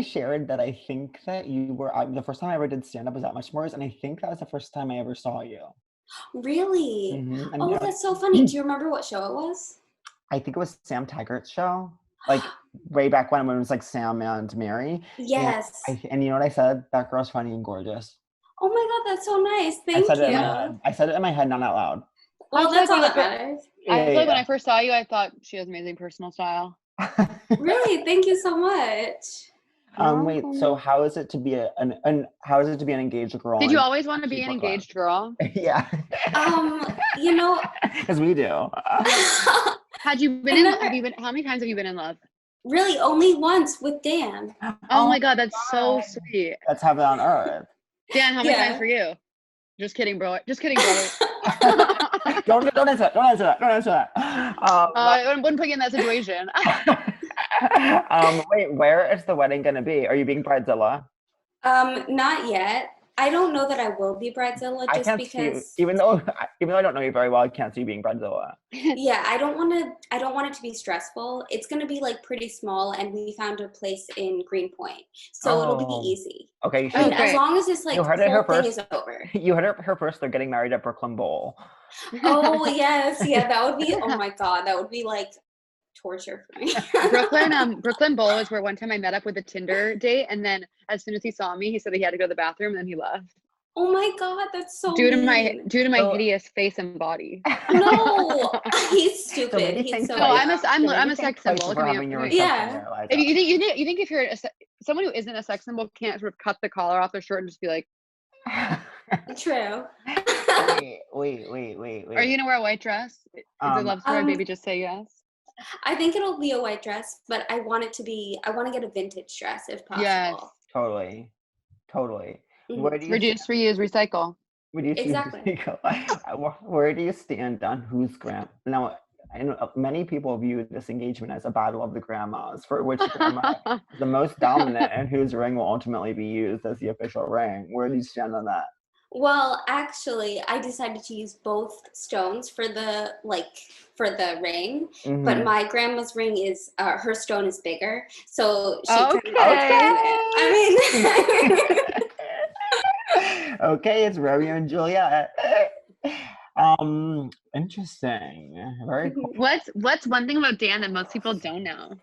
shared that I think that you were the first time I ever did stand-up was at Muchmore's, and I think that was the first time I ever saw you. Really? Mm-hmm. Oh, that's so funny. Do you remember what show it was? I think it was Sam Taggart's show. Like way back when it was like Sam and Mary. Yes. And you know what I said? That girl's funny and gorgeous. Oh my God, that's so nice. Thank you. I said it in my head, not out loud. Well, that's all that matters. I feel like when I first saw you, I thought she has amazing personal style. Really? Thank you so much. Wait, so how is it to be an engaged girl? Did you always want to be an engaged girl? Yeah. Because we do. Had you been how many times have you been in love? Really, only once with Dan. Oh my God, that's so sweet. Let's have it on Earth. Dan, how many times for you? Just kidding, bro. Just kidding, brother. Don't answer that. Don't answer that. I wouldn't put you in that situation. Wait, where is the wedding gonna be? Are you being bridezilla? Not yet. I don't know that I will be bridezilla just because even though I don't know you very well, I can't see you being bridezilla. Yeah, I don't want it to be stressful. It's gonna be like pretty small, and we found a place in Greenpoint, so it'll be easy. Okay. And as long as this like whole thing is over. You heard it her first. They're getting married at Brooklyn Bowl. Oh yes, yeah, that would be. Oh my God, that would be like torture for me. Brooklyn Bowl is where one time I met up with a Tinder date, and then as soon as he saw me, he said he had to go to the bathroom, and then he left. Oh my God, that's so due to mean. my hideous face and body. No, he's stupid. He's so. No, I'm a sex symbol. Look at me. Yeah. If you think if you're someone who isn't a sex symbol can't sort of cut the collar off their shirt and just be like. True. Wait. Are you gonna wear a white dress? Is it love story? Baby, just say yes. I think it'll be a white dress, but I want to get a vintage dress if possible. Yes. Totally. Mm-hmm. Where do you reduce, reuse, recycle? Exactly. Where do you stand on whose grandma? Now, I know many people view this engagement as a battle of the grandmas, for which grandma is the most dominant and whose ring will ultimately be used as the official ring. Where do you stand on that? Well, actually, I decided to use both stones for the ring, but my grandma's ring is her stone is bigger, so she I mean, okay, it's Romeo and Juliet. Interesting. Very cool. What's one thing about Dan that most people don't know?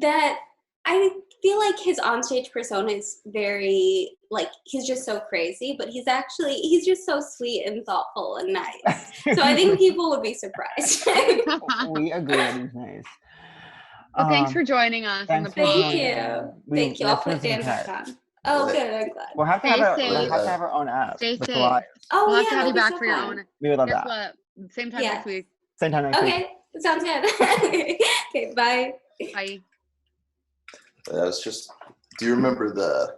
That I feel like his onstage persona is very, he's just so crazy, but he's just so sweet and thoughtful and nice. So I think people would be surprised. We agree that he's nice. Well, thanks for joining us. Thank you. I'll put Dan.com. Oh, good. I'm glad. We'll have to have our own app. Stay safe. Oh, we'll have to have you back for your own. We would love that. Same time next week. Same time next week. Okay, sounds good. Okay, bye. Bye. Do you remember the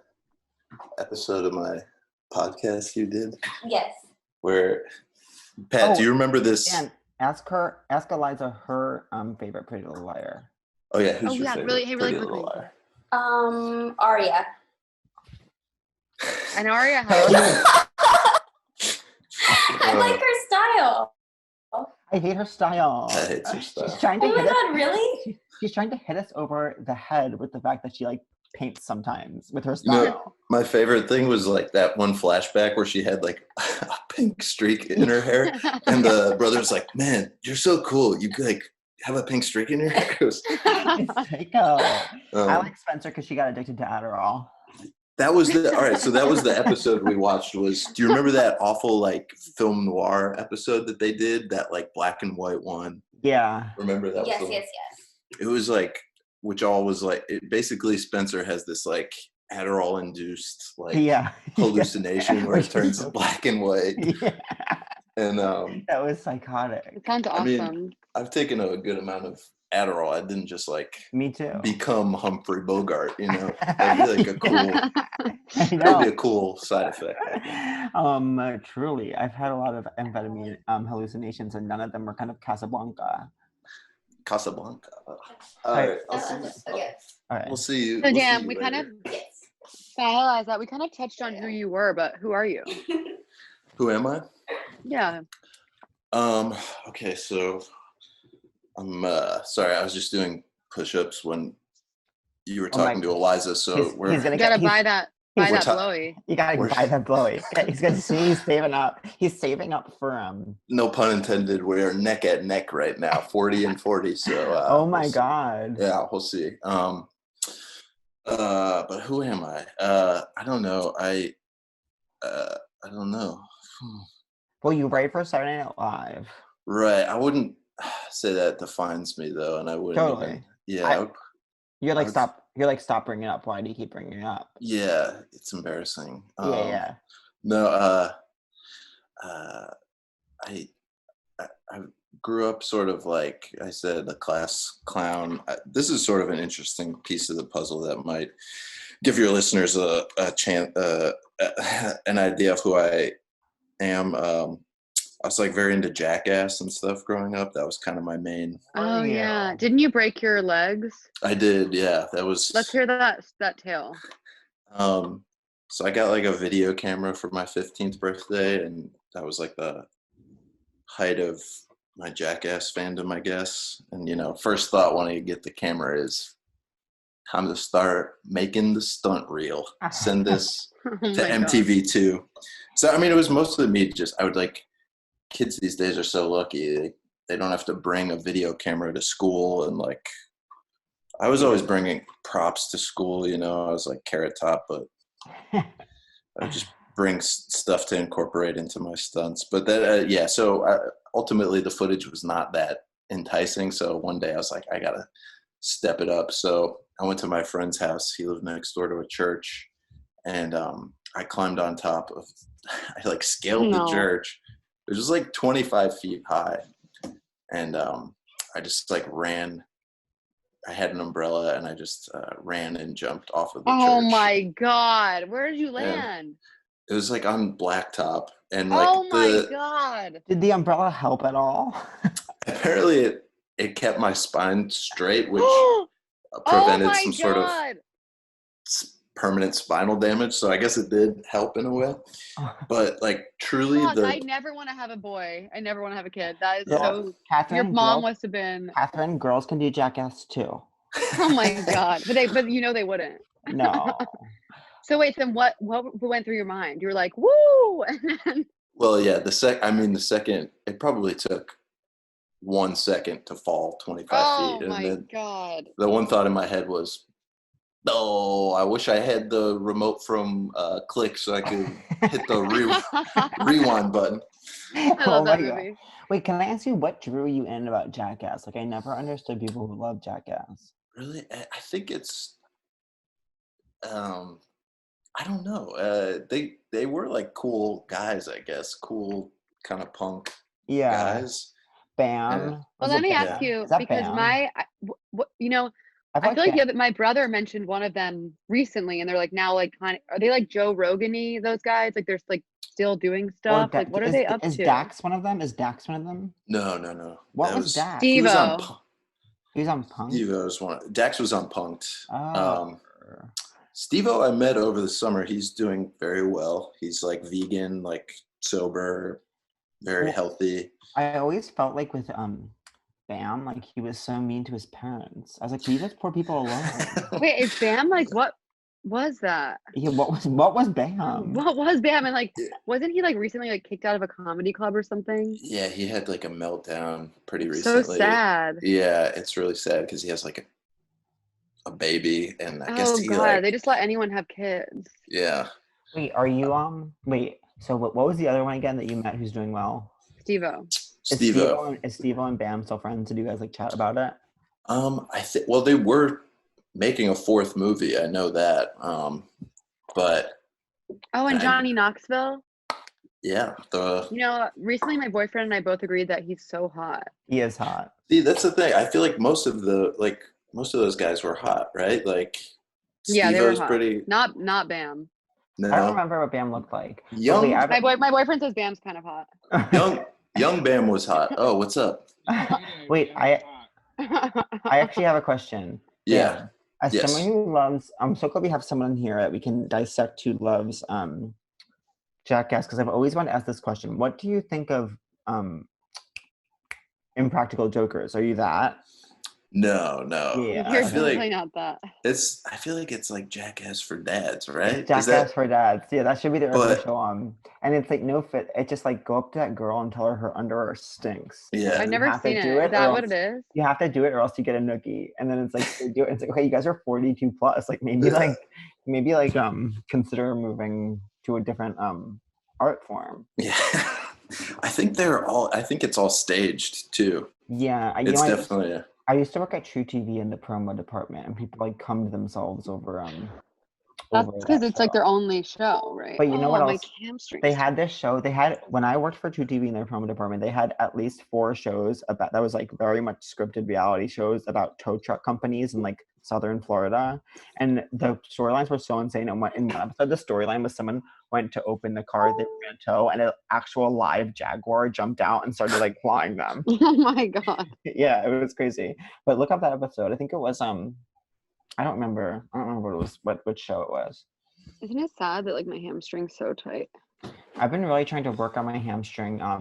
episode of my podcast you did? Yes. Where, Pat, do you remember this? Dan, ask Eliza her favorite Pretty Little Liar. Oh yeah, who's your favorite Pretty Little Liar? Aria. And Aria I like her style. I hate her style. I hate her style. She's trying to really? She's trying to hit us over the head with the fact that she paints sometimes with her style. You know, my favorite thing was that one flashback where she had a pink streak in her hair, and the brother's like, "Man, you're so cool. You have a pink streak in your hair." I like Spencer because she got addicted to Adderall. That was all right. So that was the episode we watched. Do you remember that awful film noir episode that they did? That black and white one. Yeah. Remember that? Yes. It was it basically Spencer has this Adderall induced hallucination where it turns black and white. Yeah. And that was psychotic. It sounds awesome. I mean, I've taken a good amount of Adderall. I didn't just me too become Humphrey Bogart, that'd be a cool side effect. Truly, I've had a lot of amphetamine hallucinations, and none of them were kind of Casablanca. All right, I'll see you. All right, we'll see you. So Dan, we kind of realized that we kind of touched on who you were, but who are you? Who am I? Yeah. Okay, so I'm sorry, I was just doing push-ups when you were talking to Eliza, so you gotta buy that blowy. You gotta buy that blowy. He's saving up. He's saving up for no pun intended, we're neck at neck right now, 40 and 40, so oh my god. Yeah, we'll see. But who am I? I don't know. I don't know. Well, you write for Saturday Night Live. Right. I wouldn't say that defines me though, and I wouldn't. Totally. You're like, stop bringing it up. Why do you keep bringing it up? Yeah, it's embarrassing. Yeah. No. I grew up sort of like I said, a class clown. This is sort of an interesting piece of the puzzle that might give your listeners a chance, an idea of who I am. I was very into Jackass and stuff growing up. That was kind of my main. Oh yeah. Didn't you break your legs? I did. Yeah. That was. Let's hear that tale. So I got a video camera for my 15th birthday, and that was the height of my Jackass fandom, I guess. And first thought when I get the camera is time to start making the stunt reel. Send this to MTV too. So I mean, it was mostly me. I would kids these days are so lucky they don't have to bring a video camera to school, and I was always bringing props to school. I was Carrot Top, but I just bring stuff to incorporate into my stunts. But that, so ultimately the footage was not that enticing. So one day I was like, I gotta step it up. So I went to my friend's house. He lived next door to a church, and I climbed on top of. I like scaled the church. It was just like 25 feet high, and I just like ran. I had an umbrella, and I just ran and jumped off of the church. Oh my God! Where did you land? And it was like on blacktop, and like oh my God! Did the umbrella help at all? Apparently, it kept my spine straight, which prevented some sort of permanent spinal damage. So I guess it did help in a way. But like truly, I never want to have a boy. I never want to have a kid. That is so. Catherine, your mom must have been. Catherine, girls can do Jackass too. Oh my God! But they wouldn't. No. So wait, then what went through your mind? You were like, woo! And then... Well, yeah, the second, it probably took 1 second to fall 25 feet. Oh my God. The one thought in my head was, I wish I had the remote from Click so I could hit the rewind button. I love that movie. God. Wait, can I ask you what drew you in about Jackass? Like, I never understood people who love Jackass. Really? I think it's, I don't know. They were like cool guys, I guess. Cool kind of punk guys. Bam. Well, let me ask you, because I feel like my brother mentioned one of them recently, and they're like now like kind of, are they like Joe Rogan-y, those guys? Like they're like still doing stuff. Like what are they up to? Is Dax one of them? No. What was Dax? Steve-O. He was on Punk'd? Steve-O was one. Dax was on Punk'd. Steve-O I met over the summer. He's doing very well. He's like vegan, like sober, very healthy. I always felt like with Bam, like he was so mean to his parents. I was like, leave those poor people alone. Wait, is Bam like what was that? Yeah, what was Bam? What was Bam? And like wasn't he like recently like kicked out of a comedy club or something? Yeah, he had like a meltdown pretty recently. So sad. Yeah, it's really sad because he has like a baby, and I guess they just let anyone have kids. Yeah. Wait, are you so what was the other one again that you met who's doing well? Steve-O. Is Steve-O and Bam still friends? Did you guys like chat about it? I think they were making a fourth movie. I know that. But and Johnny Knoxville. Yeah. Recently my boyfriend and I both agreed that he's so hot. He is hot. See, that's the thing. I feel like most of those guys were hot, right? Like they were hot. Pretty. Not Bam. No. I don't remember what Bam looked like. My boyfriend says Bam's kind of hot. Young Bam was hot. Oh, what's up? Wait, I actually have a question. Yeah. As someone who loves, I'm so glad we have someone here that we can dissect who loves Jackass, because I've always wanted to ask this question. What do you think of Impractical Jokers? Are you that? No. Yeah. You're definitely not that. I feel like it's like Jackass for dads, right? Jackass for dads. Yeah, that should be the official and it's like no fit. It's just like go up to that girl and tell her her underwear stinks. Yeah. I've never seen it. Is that what it is? You have to do it or else you get a nookie. And then it's like they do it. It's like, okay, you guys are 42 plus. Like maybe consider moving to a different art form. Yeah. I think it's all staged too. Yeah. It's definitely I used to work at True TV in the promo department, and people like come to themselves over. That's because it's like their only show, right? But you know what else? Hamstrings. They had this show. When I worked for True TV in their promo department, they had at least 4 shows that was like very much scripted reality shows about tow truck companies in like Southern Florida, and the storylines were so insane. And in one episode, the storyline was someone went to open the car they were in tow, and an actual live jaguar jumped out and started like clawing them. Oh my God. Yeah, it was crazy. But look up that episode. I think it was I don't remember what it was, what show it was. Isn't it sad that like my hamstring's so tight? I've been really trying to work on my hamstrings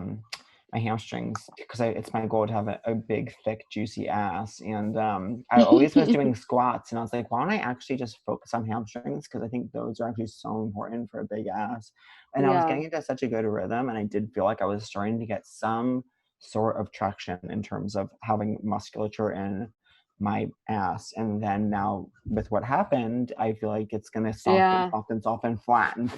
because it's my goal to have a big, thick, juicy ass. And I always was doing squats, and I was like, why don't I actually just focus on hamstrings? Because I think those are actually so important for a big ass. And I was getting into such a good rhythm, and I did feel like I was starting to get some sort of traction in terms of having musculature in my ass. And then now with what happened, I feel like it's gonna soften, flatten.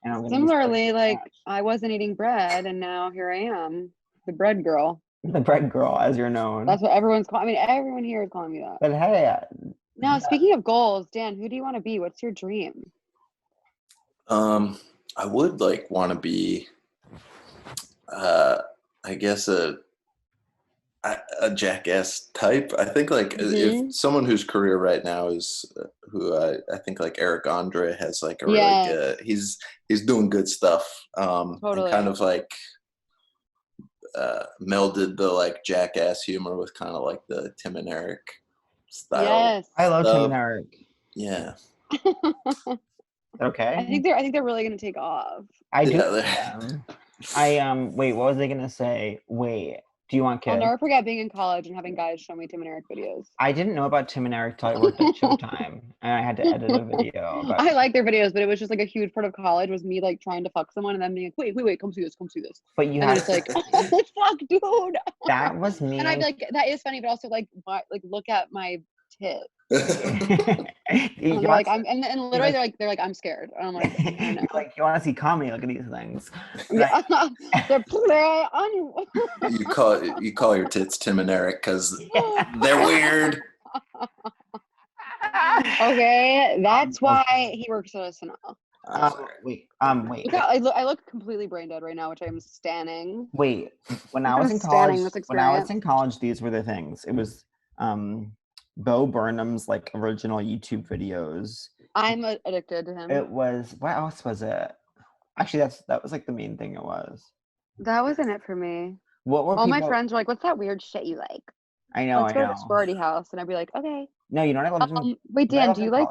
And I'm gonna similarly, like I wasn't eating bread and now here I am, the bread girl. The bread girl, as you're known. That's what everyone's calling. I mean, everyone here is calling me that. But hey. Now, speaking of goals, Dan, who do you want to be? What's your dream? I would like want to be, I guess a jackass type. I think like if someone whose career right now is who I think like Eric Andre has like a really good. He's doing good stuff. Totally. And kind of like melded the like jackass humor with kind of like the Tim and Eric style. Yes, I love Tim and Eric. Yeah. Okay. I think they're really gonna take off. I do. Wait, what was I gonna say? Wait, do you want kids? I'll never forget being in college and having guys show me Tim and Eric videos. I didn't know about Tim and Eric till I worked at Showtime and I had to edit a video. I like their videos, but it was just like a huge part of college was me like trying to fuck someone and then being like, wait, come see this. But you had like, oh, fuck, dude. That was me. And I'd be like, that is funny, but also like look at my tits. And like and literally they're like I'm scared. And I'm like, I know. Like you want to see comedy? Look at these things. You call your tits Tim and Eric because they're weird. Okay, that's why he works at SNL. Wait. I look completely brain dead right now, which I'm standing. Wait, when I was in college, these were the things. It was Bo Burnham's like original YouTube videos. I'm addicted to him. It was, what else was it? Actually, that was like the main thing it was. That wasn't it for me. What were all my friends were like, what's that weird shit you like? I know. Let's go to the sorority house. And I'd be like, okay. No, you know what I loved? Wait, Dan, do you like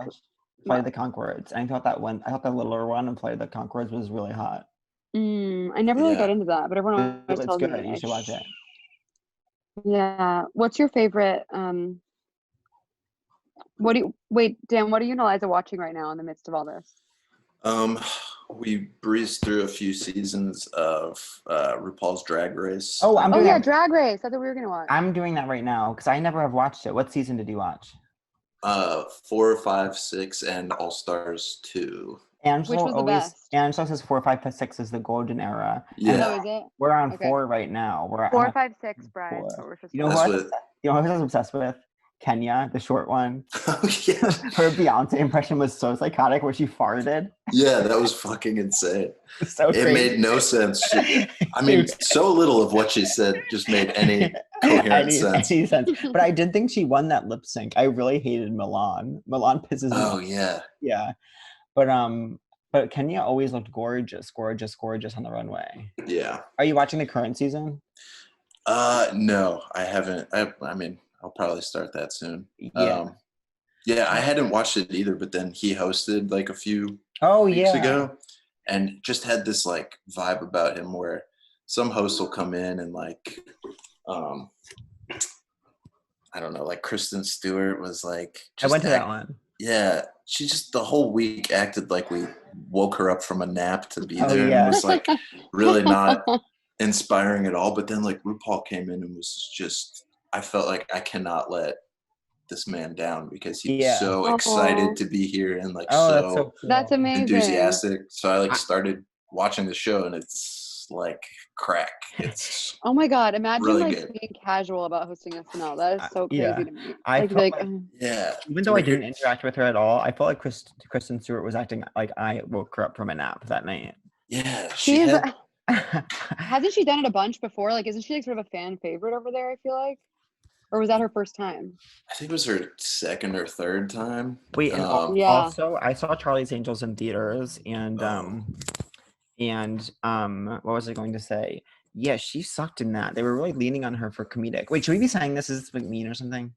Flight of the Conchords? And I thought the littler one and Flight of the Conchords was really hot. I never really got into that, but everyone always tells me you should watch it. Yeah. What's your favorite Dan, what are you and Eliza watching right now in the midst of all this? We breezed through a few seasons of RuPaul's Drag Race. Oh, Drag Race. I thought we were gonna watch. I'm doing that right now because I never have watched it. What season did you watch? 4, 5, 6, and All Stars 2. Which was the best? Angela says 4, 5, 6 is the golden era. Yeah. Oh, is it? We're on 4 right now. We're 4, 5, 6, Brian. You know who I was obsessed with? Kenya, the short one. Oh, yeah. Her Beyonce impression was so psychotic where she farted. Yeah, that was fucking insane. It made no sense. So little of what she said just made any coherent sense. Any sense. But I did think she won that lip sync. I really hated Milan. Milan pisses me off. Oh, yeah. Yeah. But Kenya always looked gorgeous on the runway. Yeah. Are you watching the current season? No, I haven't. I'll probably start that soon. Yeah. I hadn't watched it either, but then he hosted like a few weeks ago and just had this like vibe about him where some hosts will come in and like, I don't know, like Kristen Stewart was like. I went to that one. Yeah. She just the whole week acted like we woke her up from a nap to be there. And was like really not inspiring at all. But then like RuPaul came in and was just, I felt like I cannot let this man down because he's so excited to be here and like that's amazing. Enthusiastic. So I like started watching the show and it's like crack. It's oh my god! Imagine really like good. being casual about hosting SNL. That is so crazy to me. Even though I didn't interact with her at all, I felt like Kristen Stewart was acting like I woke her up from a nap that night. Yeah, hasn't she done it a bunch before? Like, isn't she like sort of a fan favorite over there? I feel like. Or was that her first time? I think it was her second or third time. Wait, also I saw Charlie's Angels in theaters and what was I going to say? Yeah, she sucked in that. They were really leaning on her for comedic. Wait, should we be saying this is like mean or something?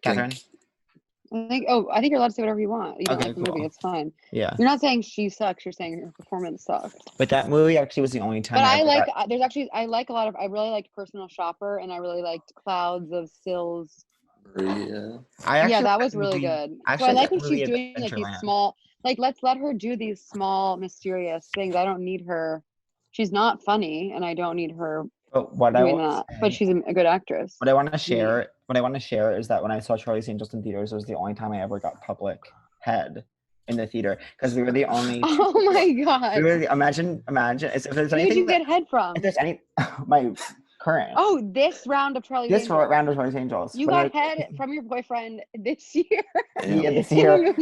Catherine? I think you're allowed to say whatever you want. You don't like the movie, it's fine. Yeah. You're not saying she sucks, you're saying her performance sucked. But that movie actually was the only time. But I really liked Personal Shopper and I really liked Clouds of Sills. Maria. That was really good. So I like when she's doing like these small, like let's let her do these small mysterious things. I don't need her. She's not funny and I don't need her But what doing that. But she's a good actress. What I want to share is that when I saw Charlie's Angels in theaters, it was the only time I ever got public head in the theater because we were the only. Oh my god! Imagine. If there's Who anything. Did you get head from? If there's any, my current. Oh, this round of Charlie's Angels. This round of Charlie's Angels. You got head from your boyfriend this year. Yeah, this year.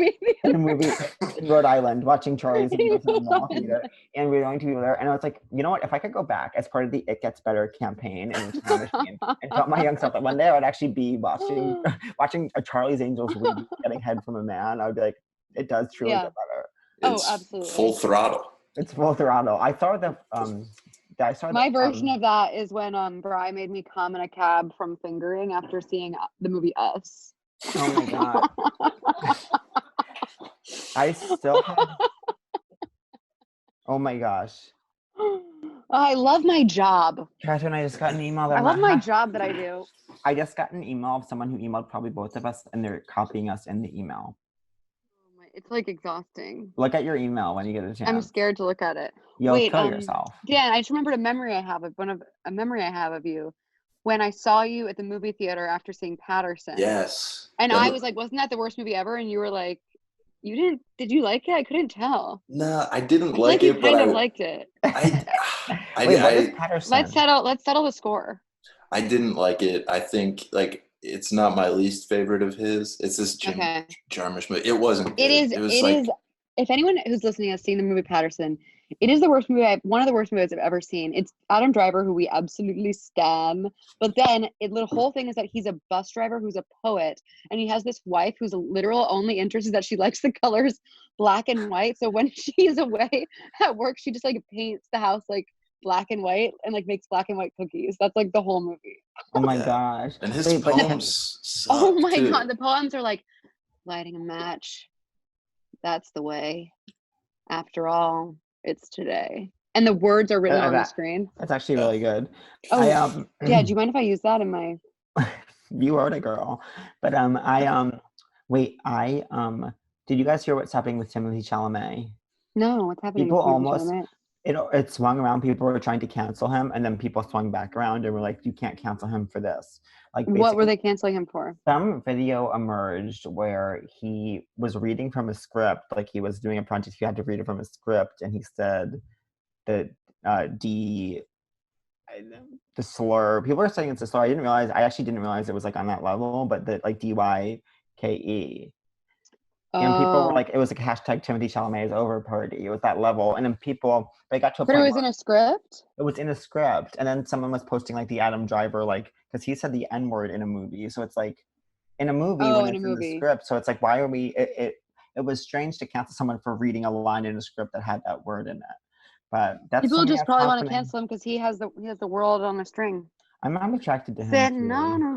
In a movie in Rhode Island, watching Charlie's Angels in the mall theater, and we were going to be there. And I was like, you know what? If I could go back as part of the It Gets Better campaign and tell my young self that one day I would actually be watching a Charlie's Angels movie, getting head from a man, I would be like, it does truly get better. It's absolutely. Full throttle. It's full throttle. I saw my version of that is when Bri made me come in a cab from fingering after seeing the movie Us. Oh my god. I still have... Oh my gosh. I love my job. Catherine, I just got an email. I love my job that I do. I just got an email of someone who emailed probably both of us, and they're copying us in the email. It's like exhausting. Look at your email when you get a chance. I'm scared to look at it. You'll kill yourself. Dan, I just remembered a memory I have of you when I saw you at the movie theater after seeing Patterson. Yes. And I was like, wasn't that the worst movie ever? And you were like, did you like it? I couldn't tell. No, I didn't like it, but I liked it. Let's settle the score. I didn't like it. I think it's not my least favorite of his. It's this Jim Jarmusch movie. It wasn't. It is. If anyone who's listening has seen the movie Patterson, it is the worst movie. One of the worst movies I've ever seen. It's Adam Driver, who we absolutely stan. But then the whole thing is that he's a bus driver who's a poet, and he has this wife whose literal only interest is that she likes the colors black and white. So when she's away at work, she just paints the house black and white and makes black and white cookies. That's the whole movie. Oh my gosh. And his poems suck, oh my too. god, the poems are lighting a match. That's the way. After all, it's today. And the words are written on the screen. That's actually really good. Oh, yeah, do you mind if I use that in my You wrote it, girl. But did you guys hear what's happening with Timothée Chalamet? No, what's happening? People almost it swung around. People were trying to cancel him, and then people swung back around and were like, "You can't cancel him for this." What were they canceling him for? Some video emerged where he was reading from a script, he was doing a project. He had to read it from a script, and he said that the slur. People were saying it's a slur. I actually didn't realize it was on that level, but that DYKE. And people were like, it was hashtag Timothée Chalamet is over party. It was that level. And then they got to a point. But it was in a script? It was in a script. And then someone was posting the Adam Driver, because he said the N-word in a movie. So it's in a movie when it's in the script. So it's why are we, it was strange to cancel someone for reading a line in a script that had that word in it. But that's people just probably want to cancel him because he has the world on a string. I'm attracted to him.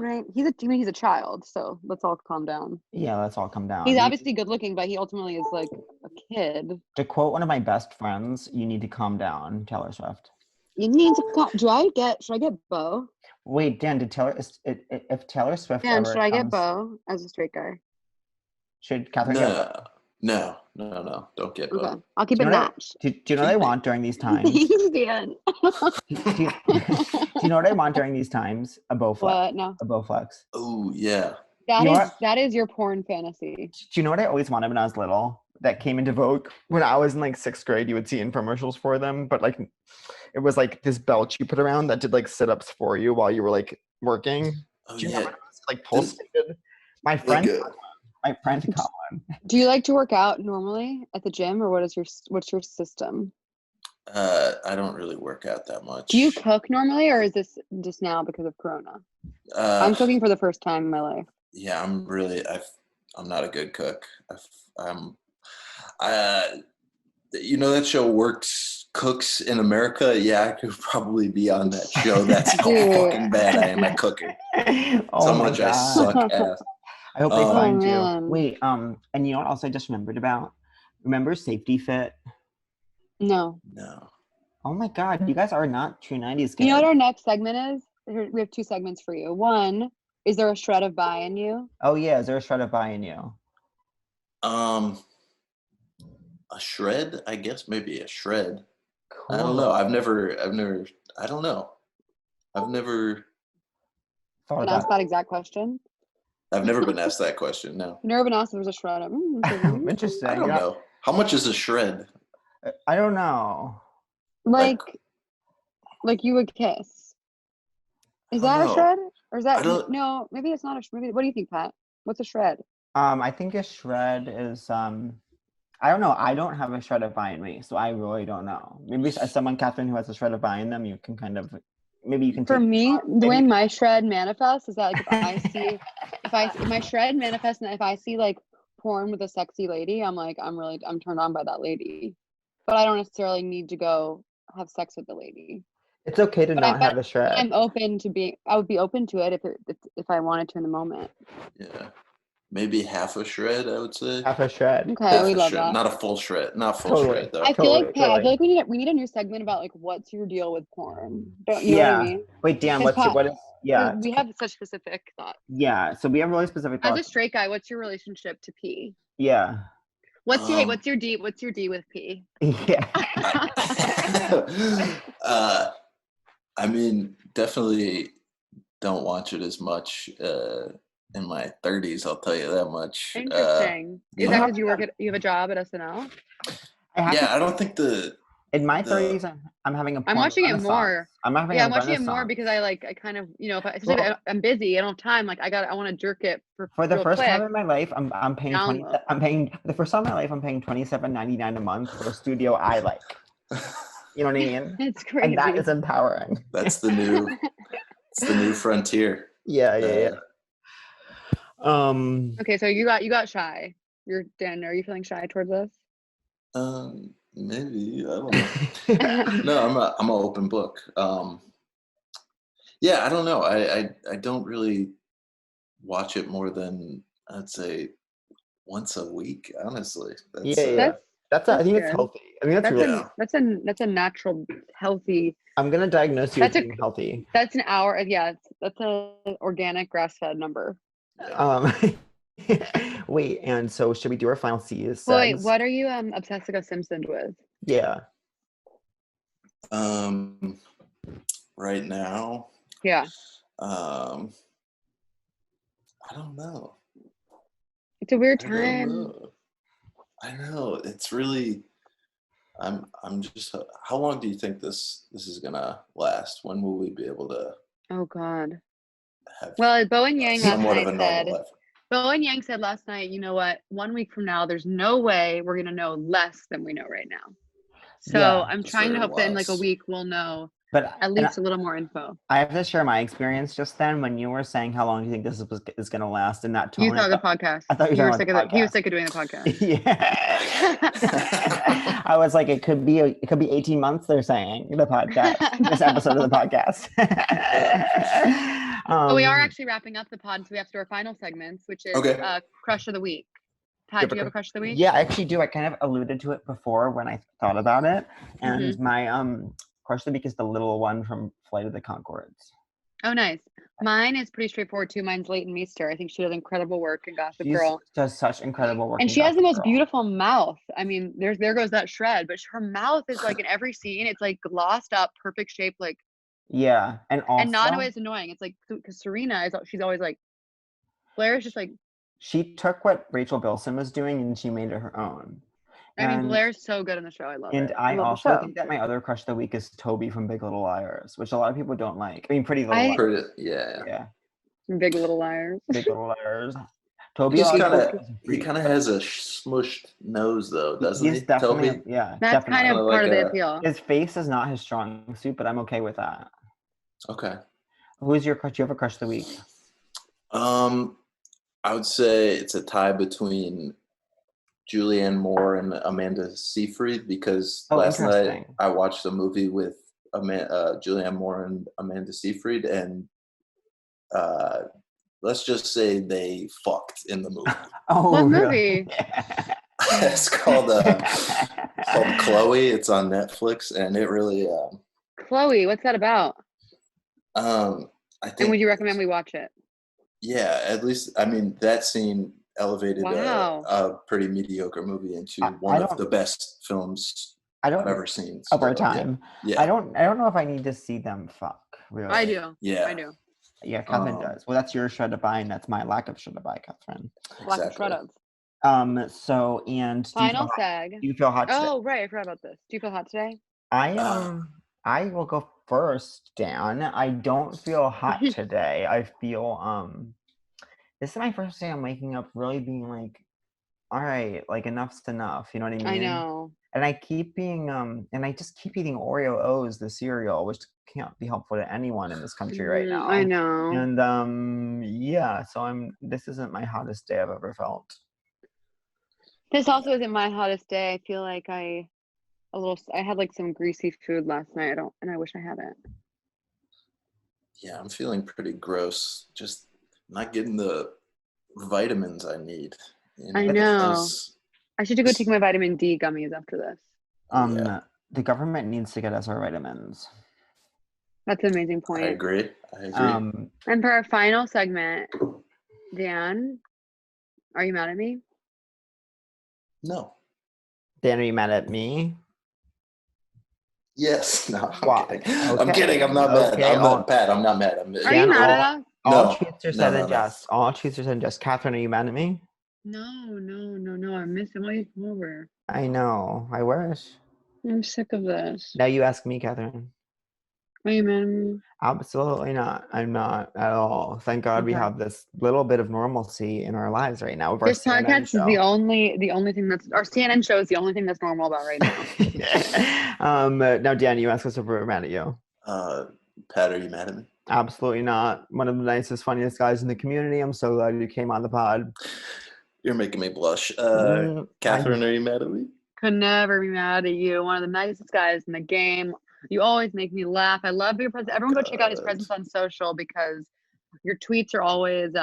Right. He's a child, so let's all calm down. Yeah, let's all calm down. He's obviously good looking, but he ultimately is a kid. To quote one of my best friends, you need to calm down, Taylor Swift. You need to calm. Should I get Bo? Wait, Dan, if Taylor Swift Dan, should I get Bo as a straight guy? Should Catherine get No, don't get Bo. Okay. I'll keep it matched. Do you know what I want during these times? Thanks, Dan. do you know what I want during these times? A Bowflex. What? No. A Bowflex. Oh, yeah. That is your porn fantasy. Do you know what I always wanted when I was little? That came into vogue when I was in 6th grade. You would see infomercials for them, but it was this belt you put around that did sit-ups for you while you were working. Oh, do you yeah. remember it was pulsated? My friend Colin. Do you like to work out normally at the gym, or what's your system? I don't really work out that much. Do you cook normally, or is this just now because of Corona? I'm cooking for the first time in my life. Yeah, I'm not a good cook. That show Cooks in America. Yeah, I could probably be on that show. That's how fucking bad I am at cooking. So much I suck at. I hope they find you. Wait, and you know what else I just remembered about? Remember Safety Fit? No. Oh my god, you guys are not true 90s kids. You know what our next segment is? We have 2 segments for you. One, is there a shred of bi in you? Oh yeah, is there a shred of bi in you? A shred? I guess maybe a shred. Cool. I don't know. I've never I don't know. I've never thought been asked that exact question. I've never been asked that question. No. You've never been asked if there's a shred. Interesting. I don't know. How much is a shred? I don't know. Like you would kiss. Is that a shred? Or is that no? Maybe it's not a shred. What do you think, Pat? What's a shred? I think a shred is I don't know. I don't have a shred of bi in me, so I really don't know. Maybe as someone, Catherine, who has a shred of bi in them, you can kind of maybe you can. For me, the way my shred manifests is that like if my shred manifests and if I see like porn with a sexy lady, I'm turned on by that lady, but I don't necessarily need to go have sex with the lady. It's okay to not have a shred. I would be open to it if I wanted to in the moment. Yeah. Maybe half a shred, I would say. Half a shred. Okay, we love that. Not a full shred. Not full shred though. I feel like we need a new segment about like what's your deal with porn. Don't you know what I mean? Wait, Dan, what is we have such specific thoughts. Yeah, so we have really specific thoughts. As a straight guy, what's your relationship to pee? Yeah. What's your D with pee? Yeah. I mean, definitely don't watch it as much in my 30s, I'll tell you that much. Interesting. Is that because you have a job at SNL? I don't think in my 30s I'm having a I'm watching it more. I'm watching it more because I kind of, if I'm busy, I don't have time, like I want to jerk it for the first time in my life I'm paying $27.99 a month for a studio I like. You know what I mean? It's crazy. And that is empowering. That's the new frontier. Yeah. Okay, so you got shy. Dan, are you feeling shy towards this? Maybe, I don't know. No, I'm an open book. I don't know. I don't really watch it more than I'd say once a week, honestly. I think it's healthy. I mean, that's a natural healthy. I'm gonna diagnose you as being healthy. That's an hour. Yeah, that's an organic grass-fed number. Wait, and so should we do our final C's? Wait, what are you obsessed to go Simpsons with? Yeah. Right now. Yeah. I don't know. It's a weird time. I know. It's really. I'm just. How long do you think this is gonna last? When will we be able to? Oh God. Well, Bowen Yang said last night, you know what? 1 week from now, there's no way we're gonna know less than we know right now. So I'm trying to hope that in like a week we'll know at least a little more info. I have to share my experience just then when you were saying how long do you think this is gonna last in that tone. You thought the podcast. I thought you were sick of he was sick of doing the podcast. Yeah. I was like, it could be 18 months. They're saying the podcast, this episode of the podcast. But we are actually wrapping up the pod, so we have to do our final segments, which is Crush of the Week. Pat, do you have a Crush of the Week? Yeah, I actually do. I kind of alluded to it before when I thought about it. And my Crush of the Week is the little one from Flight of the Conchords. Oh, nice. Mine is pretty straightforward too. Mine's Leighton Meester. I think she does incredible work in Gossip Girl. She does such incredible work. And she has the most beautiful mouth. I mean, there goes that shred, but her mouth is like in every scene, it's like glossed up, perfect shape, like. Yeah, and not in a way it's annoying. It's like because Serena she's always like, Blair is just like. She took what Rachel Bilson was doing and she made it her own. I mean, Blair's so good in the show. I love it. And I also think that my other Crush of the Week is Toby from Big Little Liars, which a lot of people don't like. I mean, Pretty Little Liars. Yeah. Big Little Liars. Big Little Liars. Toby he kind of has a smushed nose though, doesn't he? Definitely, Toby? Yeah, that's definitely. Kind of part of the appeal. His face is not his strong suit, but I'm okay with that. Okay. Who's your crush? Do you have a Crush of the Week? I would say it's a tie between Julianne Moore and Amanda Seyfried because last night I watched a movie with Julianne Moore and Amanda Seyfried, and let's just say they fucked in the movie. What movie? It's called Chloe. It's on Netflix, and it really. Chloe, what's that about? I think. And would you recommend we watch it? Yeah, at least I mean that scene elevated a pretty mediocre movie into one of the best films I've ever seen of our time. Yeah. I don't know if I need to see them fuck. really. I do. Yeah. I do. Yeah, Catherine does. Well, that's your shred of and that's my lack of shred of Catherine. Lack of shred of. So, and final seg. Do you feel hot today? Oh, right. I forgot about this. Do you feel hot today? I will go first, Dan. I don't feel hot today. I feel this is my first day I'm waking up really being like, all right, like enough's enough. You know what I mean? I know. And I keep being and I just keep eating Oreo O's, the cereal, which can't be helpful to anyone in this country right now. I know. And yeah, so this isn't my hottest day I've ever felt. This also isn't my hottest day. I feel like I had like some greasy food last night. I wish I hadn't. Yeah, I'm feeling pretty gross. Just not getting the vitamins I need. You know? I know. I should go take my vitamin D gummies after this. The government needs to get us our vitamins. That's an amazing point. I agree. And for our final segment, Dan, are you mad at me? No. Dan, are you mad at me? Yes. No, I'm kidding. Okay. I'm kidding. I'm not mad. I'm not Pat. I'm not mad. Are you mad at us? All truths are said and just. All truths are said and just. Catherine, are you mad at me? No. I miss him. Why you come over? I know. I wish. I'm sick of this. Now you ask me, Catherine. Are you mad at me? Absolutely not. I'm not at all. Thank God we have this little bit of normalcy in our lives right now. This podcast is the only thing that's our CNN show is the only thing that's normal about right now. Now, Dan, you ask us if we're mad at you. Pat, are you mad at me? Absolutely not. One of the nicest, funniest guys in the community. I'm so glad you came on the pod. You're making me blush. Catherine, are you mad at me? Could never be mad at you. One of the nicest guys in the game. You always make me laugh. I love your presence. Everyone go check out his presence on social because your tweets are always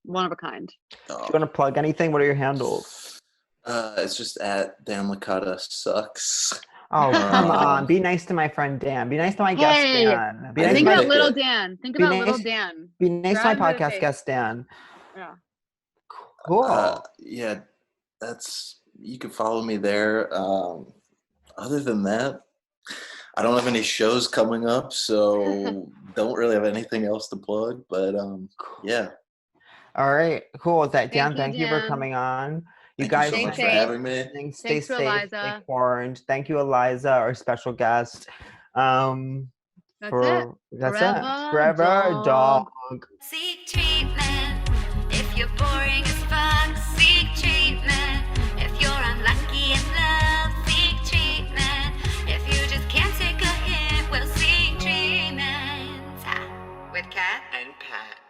one of a kind. Do you want to plug anything? What are your handles? It's just at Dan Licata sucks. Oh, come on. Be nice to my friend Dan. Be nice to my guest Dan. Think about little Dan. Think about little Dan. Be nice to my podcast guest Dan. Yeah. Cool. Yeah, you can follow me there. Other than that, I don't have any shows coming up, so don't really have anything else to plug. But yeah. All right, cool. With that, Dan, thank you for coming on. You guys, so much for having me. Stay safe, stay quarantined. Thank you, Eliza, our special guest. That's it. Forever dog. Seek treatment if you're boring as fuck. Seek treatment if you're unlucky in love. Seek treatment if you just can't take a hint. Well, seek treatment with Kat and Pat.